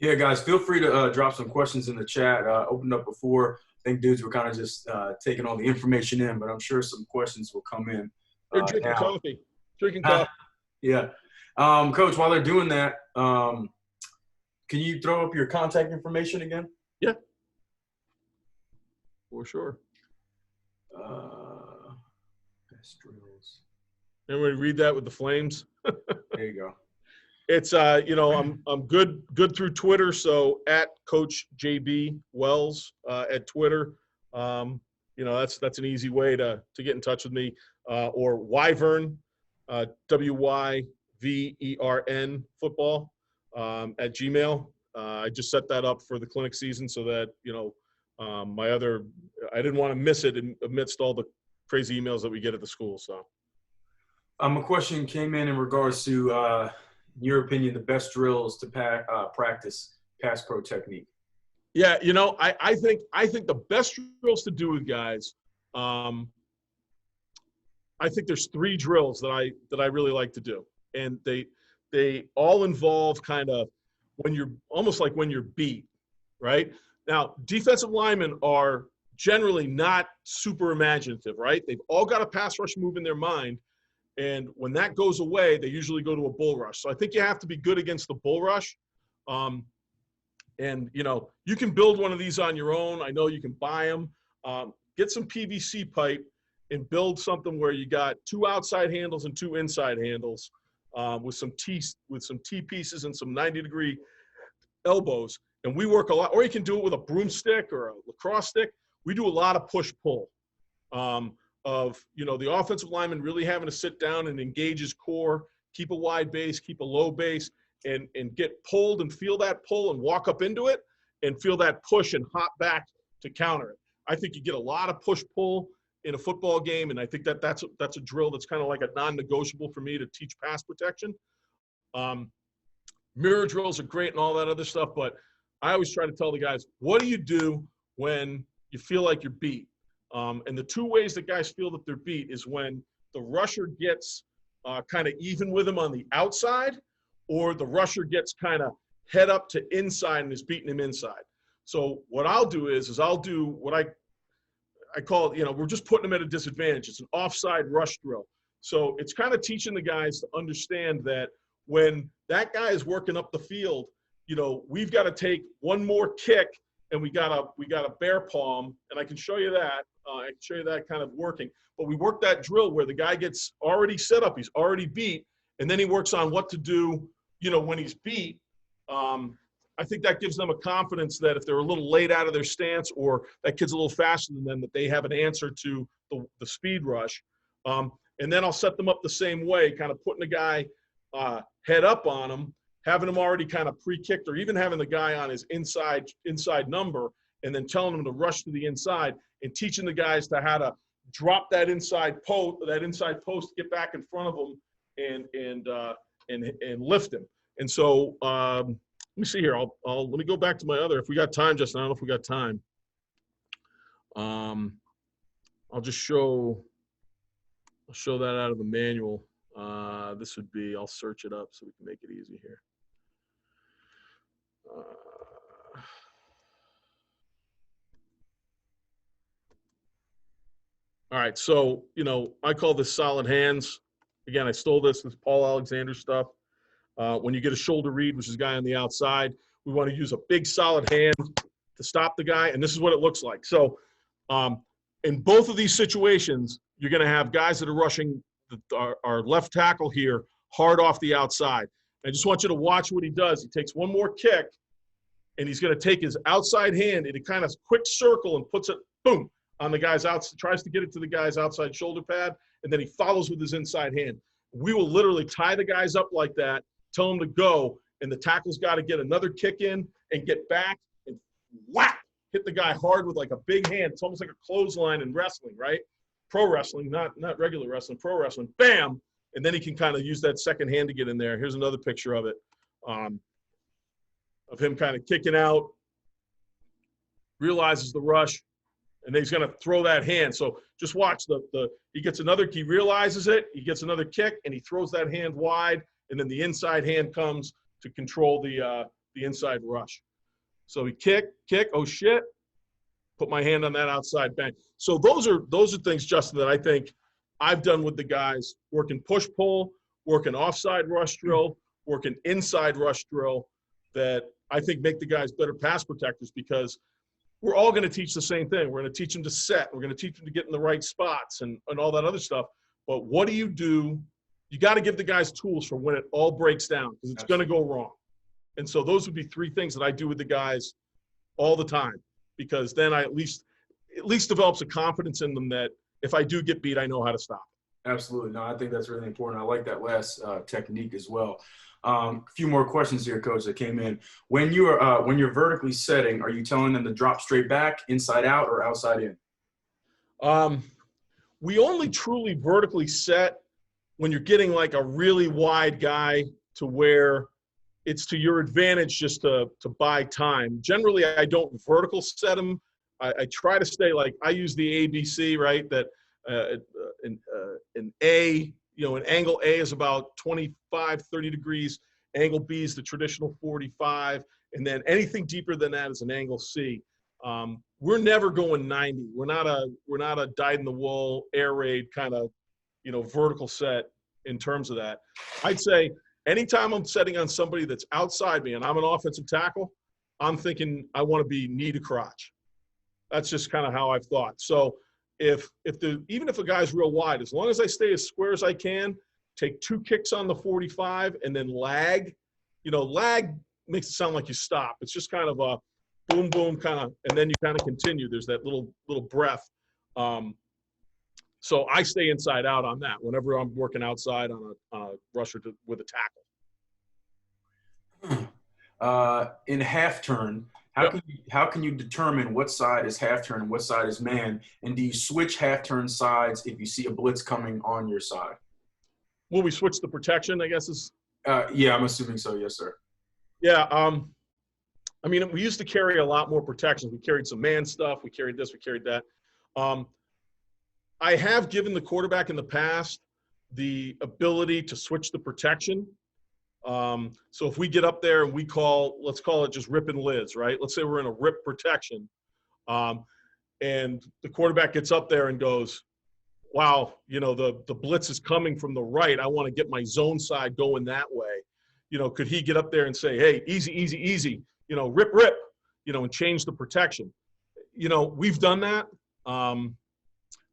yeah, guys, feel free to drop some questions in the chat. Opened up before. I think dudes were kind of just taking all the information in, but I'm sure some questions will come in. They're drinking coffee. Drinking coffee. Yeah. Coach, while they're doing that, can you throw up your contact information again? Yeah. For sure. Best drills. Everybody read that with the flames. There you go. It's I'm good through Twitter, so at Coach JB Wells at Twitter. That's an easy way to get in touch with me. Or Wyvern, WYVERN football at Gmail. I just set that up for the clinic season so that I didn't want to miss it amidst all the crazy emails that we get at the school. So, a question came in regards to, in your opinion, the best drills to practice pass pro technique. Yeah, I think the best drills to do with guys. I think there's 3 drills that I really like to do, and they all involve kind of when you're beat, right? Now, defensive linemen are generally not super imaginative, right? They've all got a pass rush move in their mind, and when that goes away, they usually go to a bull rush. So I think you have to be good against the bull rush. And you can build one of these on your own. I know you can buy them. Get some PVC pipe and build something where you got 2 outside handles and 2 inside handles with some T pieces and some 90-degree elbows. And we work a lot, or you can do it with a broomstick or a lacrosse stick. We do a lot of push-pull of the offensive lineman really having to sit down and engage his core, keep a wide base, keep a low base, and get pulled and feel that pull and walk up into it and feel that push and hop back to counter it. I think you get a lot of push-pull in a football game, and I think that's a drill that's kind of like a non-negotiable for me to teach pass protection. Mirror drills are great and all that other stuff, but I always try to tell the guys, what do you do when you feel like you're beat? And the 2 ways that guys feel that they're beat is when the rusher gets kind of even with him on the outside, or the rusher gets kind of head up to inside and is beating him inside. So what I'll do is I'll do what I call it, we're just putting them at a disadvantage. It's an offside rush drill. So it's kind of teaching the guys to understand that when that guy is working up the field, we've got to take one more kick, and we got a bear palm, and I can show you that. I can show you that kind of working. But we work that drill where the guy gets already set up, he's already beat, and then he works on what to do, when he's beat. I think that gives them a confidence that if they're a little late out of their stance, or that kid's a little faster than them, that they have an answer to the speed rush. And then I'll set them up the same way, kind of putting the guy head up on him, having him already kind of pre-kicked, or even having the guy on his inside number, and then telling him to rush to the inside, and teaching the guys to how to drop that inside post, get back in front of him, and lift him. And so let me see here. Let me go back to my other. If we got time, Justin, I don't know if we got time. I'll just show that out of the manual. This would be, I'll search it up so we can make it easy here. All right, so, I call this solid hands. Again, I stole this Paul Alexander stuff. When you get a shoulder read, which is a guy on the outside, we want to use a big solid hand to stop the guy, and this is what it looks like. So in both of these situations, you're going to have guys that are rushing our left tackle here hard off the outside. I just want you to watch what he does. He takes one more kick, and he's going to take his outside hand in a kind of quick circle and puts it, boom, on the guy's outside, tries to get it to the guy's outside shoulder pad, and then he follows with his inside hand. We will literally tie the guys up like that, tell them to go, and the tackle's got to get another kick in and get back and whack, hit the guy hard with like a big hand. It's almost like a clothesline in wrestling, right? Pro wrestling, not regular wrestling, pro wrestling. Bam! And then he can kind of use that second hand to get in there. Here's another picture of it, of him kind of kicking out, realizes the rush, and then he's going to throw that hand. So just watch he gets another, he realizes it, he gets another kick, and he throws that hand wide, and then the inside hand comes to control the inside rush. So he kick, oh shit, put my hand on that outside bang. So those are things, Justin, that I think I've done with the guys, working push-pull, working offside rush drill, working inside rush drill, that I think make the guys better pass protectors, because we're all going to teach the same thing. We're going to teach them to set. We're going to teach them to get in the right spots and all that other stuff. But what do? You got to give the guys tools for when it all breaks down, because it's going to go wrong. And so those would be three things that I do with the guys all the time, because then I at least develops a confidence in them that if I do get beat, I know how to stop it. Absolutely. No, I think that's really important. I like that last technique as well. A few more questions here, Coach, that came in. When you're vertically setting, are you telling them to drop straight back, inside out, or outside in? We only truly vertically set when you're getting like a really wide guy to where it's to your advantage just to buy time. Generally, I don't vertical set them. I try to stay like, I use the ABC, right? That an A, an angle A is about 25, 30 degrees. Angle B is the traditional 45. And then anything deeper than that is an angle C. We're never going 90. We're not a dyed-in-the-wool air raid kind of, vertical set in terms of that. I'd say anytime I'm setting on somebody that's outside me and I'm an offensive tackle, I'm thinking I want to be knee to crotch. That's just kind of how I've thought. So even if a guy's real wide, as long as I stay as square as I can, take 2 kicks on the 45 and then lag. Lag makes it sound like you stop. It's just kind of a boom, boom kind of, and then you kind of continue. There's that little breath. So I stay inside out on that whenever I'm working outside on a rusher with a tackle. In half turn, how can you determine what side is half turn and what side is man? And do you switch half turn sides if you see a blitz coming on your side? Will we switch the protection, I guess is? Yeah, I'm assuming so. Yes, sir. Yeah. We used to carry a lot more protections. We carried some man stuff. We carried this. We carried that. I have given the quarterback in the past the ability to switch the protection. So if we get up there and let's call it just rip and Liz, right? Let's say we're in a rip protection. And the quarterback gets up there and goes, wow, the blitz is coming from the right. I want to get my zone side going that way. Could he get up there and say, hey, easy, easy, easy, rip, and change the protection? We've done that.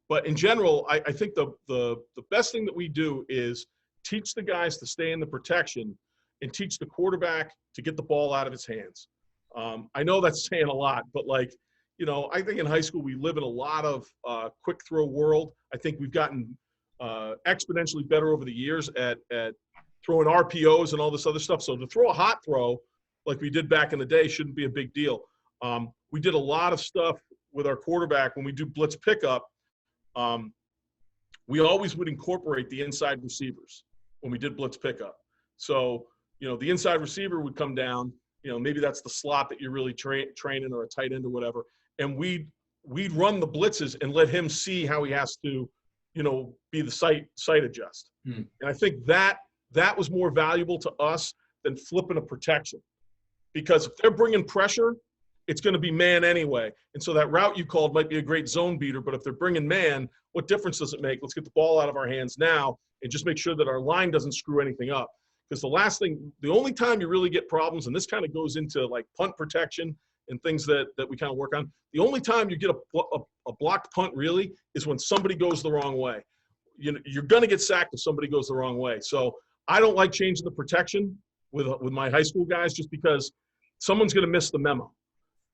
But in general, I think the best thing that we do is teach the guys to stay in the protection and teach the quarterback to get the ball out of his hands. I know that's saying a lot, but I think in high school we live in a lot of quick throw world. I think we've gotten exponentially better over the years at throwing RPOs and all this other stuff. So to throw a hot throw like we did back in the day shouldn't be a big deal. We did a lot of stuff with our quarterback when we do blitz pickup. We always would incorporate the inside receivers when we did blitz pickup. So, the inside receiver would come down, maybe that's the slot that you're really training, or a tight end or whatever. And we'd run the blitzes and let him see how he has to, be the sight adjust. And I think that was more valuable to us than flipping a protection, because if they're bringing pressure, it's going to be man anyway. And so that route you called might be a great zone beater, but if they're bringing man, what difference does it make? Let's get the ball out of our hands now and just make sure that our line doesn't screw anything up. Because the only time you really get problems, and this kind of goes into like punt protection and things that we kind of work on. The only time you get a blocked punt really is when somebody goes the wrong way. You're going to get sacked if somebody goes the wrong way. So I don't like changing the protection with my high school guys just because someone's going to miss the memo.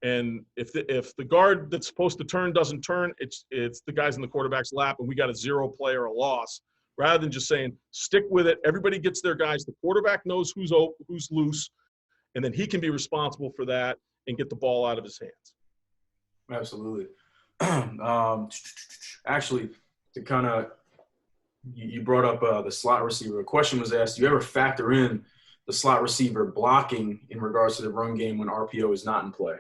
And if the guard that's supposed to turn doesn't turn, it's the guys in the quarterback's lap, and we got a 0 play or a loss. Rather than just saying, stick with it. Everybody gets their guys. The quarterback knows who's loose, and then he can be responsible for that and get the ball out of his hands. Absolutely. Actually, to kind of you brought up the slot receiver. A question was asked, do you ever factor in the slot receiver blocking in regards to the run game when RPO is not in play?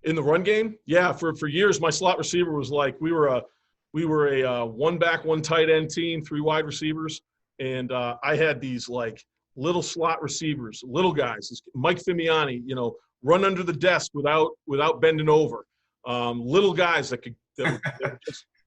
In the run game? Yeah, for years, my slot receiver was like we were a one back, one tight end team, 3 wide receivers. And I had these like little slot receivers, little guys, Mike Fimiani, run under the desk without bending over. Little guys that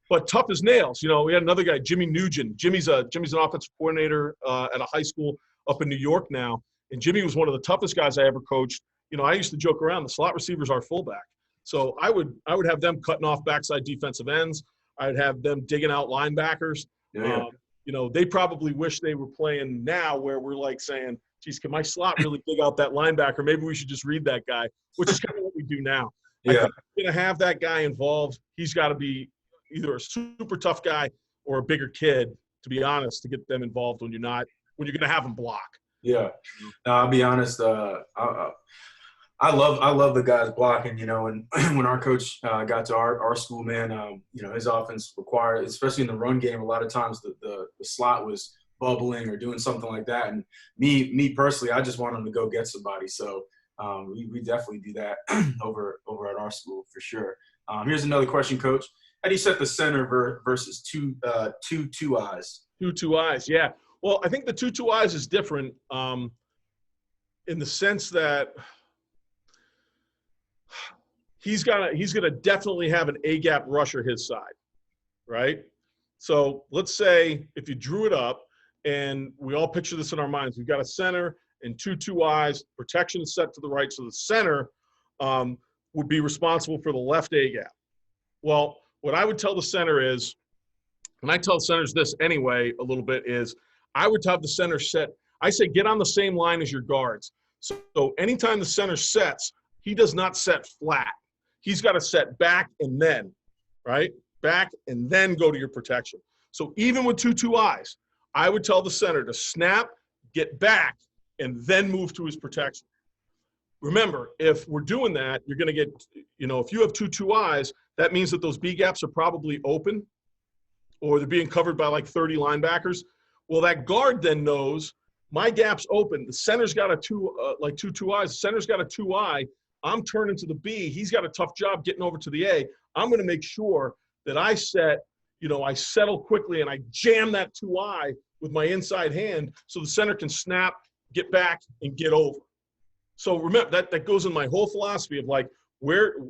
but tough as nails. We had another guy, Jimmy Nugent. Jimmy's an offensive coordinator at a high school up in New York now. And Jimmy was one of the toughest guys I ever coached. I used to joke around, the slot receivers are fullback. So I would have them cutting off backside defensive ends. I'd have them digging out linebackers. Yeah. They probably wish they were playing now where we're like saying, geez, can my slot really dig out that linebacker? Maybe we should just read that guy, which is kind of what we do now. Yeah. I think if you're going to have that guy involved, he's got to be either a super tough guy or a bigger kid, to be honest, to get them involved when you're going to have them block. Yeah. I'll be honest. I love the guys blocking, and when our coach got to our school, man, his offense required, especially in the run game, a lot of times the slot was bubbling or doing something like that. And me personally, I just want him to go get somebody. So we definitely do that over at our school for sure. Here's another question, Coach. How do you set the center versus two eyes? Two eyes, yeah. Well, I think the two eyes is different in the sense that he's gonna definitely have an A-gap rusher his side, right? So let's say if you drew it up, and we all picture this in our minds, we've got a center and two eyes, protection is set to the right, so the center would be responsible for the left A-gap. Well, what I would tell the center is, and I tell centers this anyway a little bit, is I would have the center set. I say get on the same line as your guards. So anytime the center sets, he does not set flat. He's got to set back and then, right? Back and then go to your protection. So even with two eyes, I would tell the center to snap, get back, and then move to his protection. Remember, if we're doing that, you're going to get, if you have two eyes, that means that those B gaps are probably open or they're being covered by like 30 linebackers. Well, that guard then knows my gap's open. The center's got two eyes. The center's got a 2-eye. I'm turning to the B. He's got a tough job getting over to the A. I'm going to make sure that I settle quickly and I jam that 2-eye with my inside hand so the center can snap, get back, and get over. So remember, that goes in my whole philosophy of like,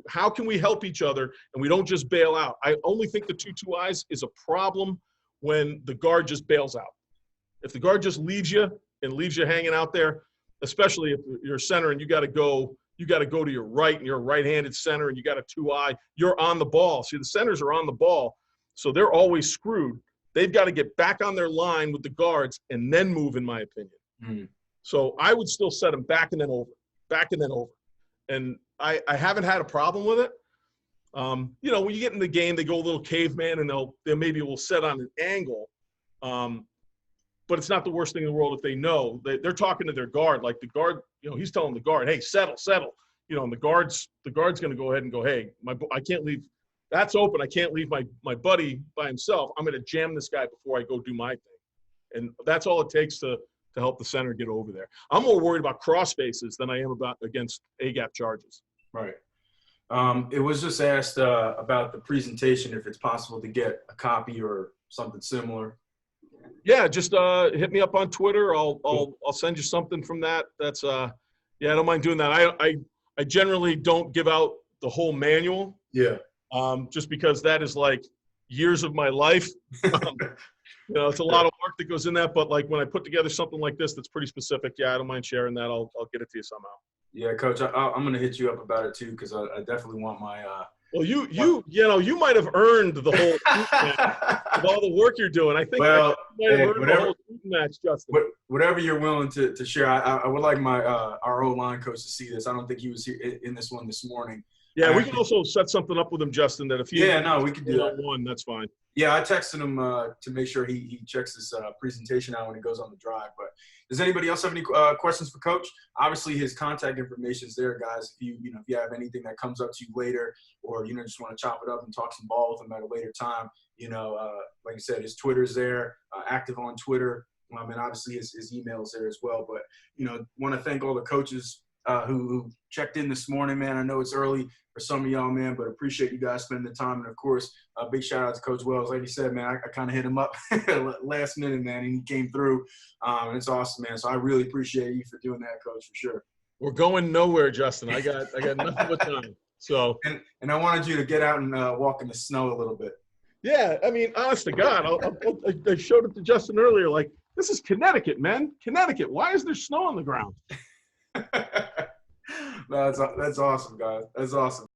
how can we help each other and we don't just bail out? I only think the two eyes is a problem when the guard just bails out. If the guard just leaves you hanging out there, especially if you're a center and you got to go to your right and you're a right-handed center and you got a 2-eye, you're on the ball. See, the centers are on the ball, so they're always screwed. They've got to get back on their line with the guards and then move, in my opinion. Mm. So I would still set them back and then over, back and then over. And I haven't had a problem with it. When you get in the game, they go a little caveman and they maybe will set on an angle. But it's not the worst thing in the world if they know. They're talking to their guard. Like the guard, he's telling the guard, hey, settle. And the guard's going to go ahead and go, hey, I can't leave. That's open. I can't leave my buddy by himself. I'm going to jam this guy before I go do my thing. And that's all it takes to help the center get over there. I'm more worried about cross faces than I am against A-gap charges. Right. It was just asked about the presentation, if it's possible to get a copy or something similar. Yeah, just hit me up on Twitter. I'll send you something from that. That's I don't mind doing that. I generally don't give out the whole manual. Yeah. Just because that is like years of my life. You know, it's a lot of work that goes in that, but like when I put together something like this that's pretty specific, yeah, I don't mind sharing that. I'll get it to you somehow. Yeah, Coach, I'm going to hit you up about it too, because I definitely want my Well, you might have earned the whole match with all the work you're doing. I think well, you might have earned whatever, the whole match, Justin. whatever you're willing to share. I would like my our O-line coach to see this. I don't think he was here in this one this morning. Yeah, we can also set something up with him, Justin, that if he we could do that. One, that's fine. Yeah, I texted him to make sure he checks this presentation out when he goes on the drive. But does anybody else have any questions for Coach? Obviously, his contact information is there, guys. If you have anything that comes up to you later, or just want to chop it up and talk some ball with him at a later time, like I said, his Twitter's there, active on Twitter, and obviously his email is there as well. But want to thank all the coaches who checked in this morning, man. I know it's early for some of y'all, man, but appreciate you guys spending the time. And, of course, a big shout-out to Coach Wells. Like you said, man, I kind of hit him up last minute, man, and he came through. And it's awesome, man. So I really appreciate you for doing that, Coach, for sure. We're going nowhere, Justin. I got nothing but time. So and I wanted you to get out and walk in the snow a little bit. Yeah, I mean, honest to God, I showed it to Justin earlier. Like, this is Connecticut, man. Connecticut. Why is there snow on the ground? No, that's awesome, guys. That's awesome.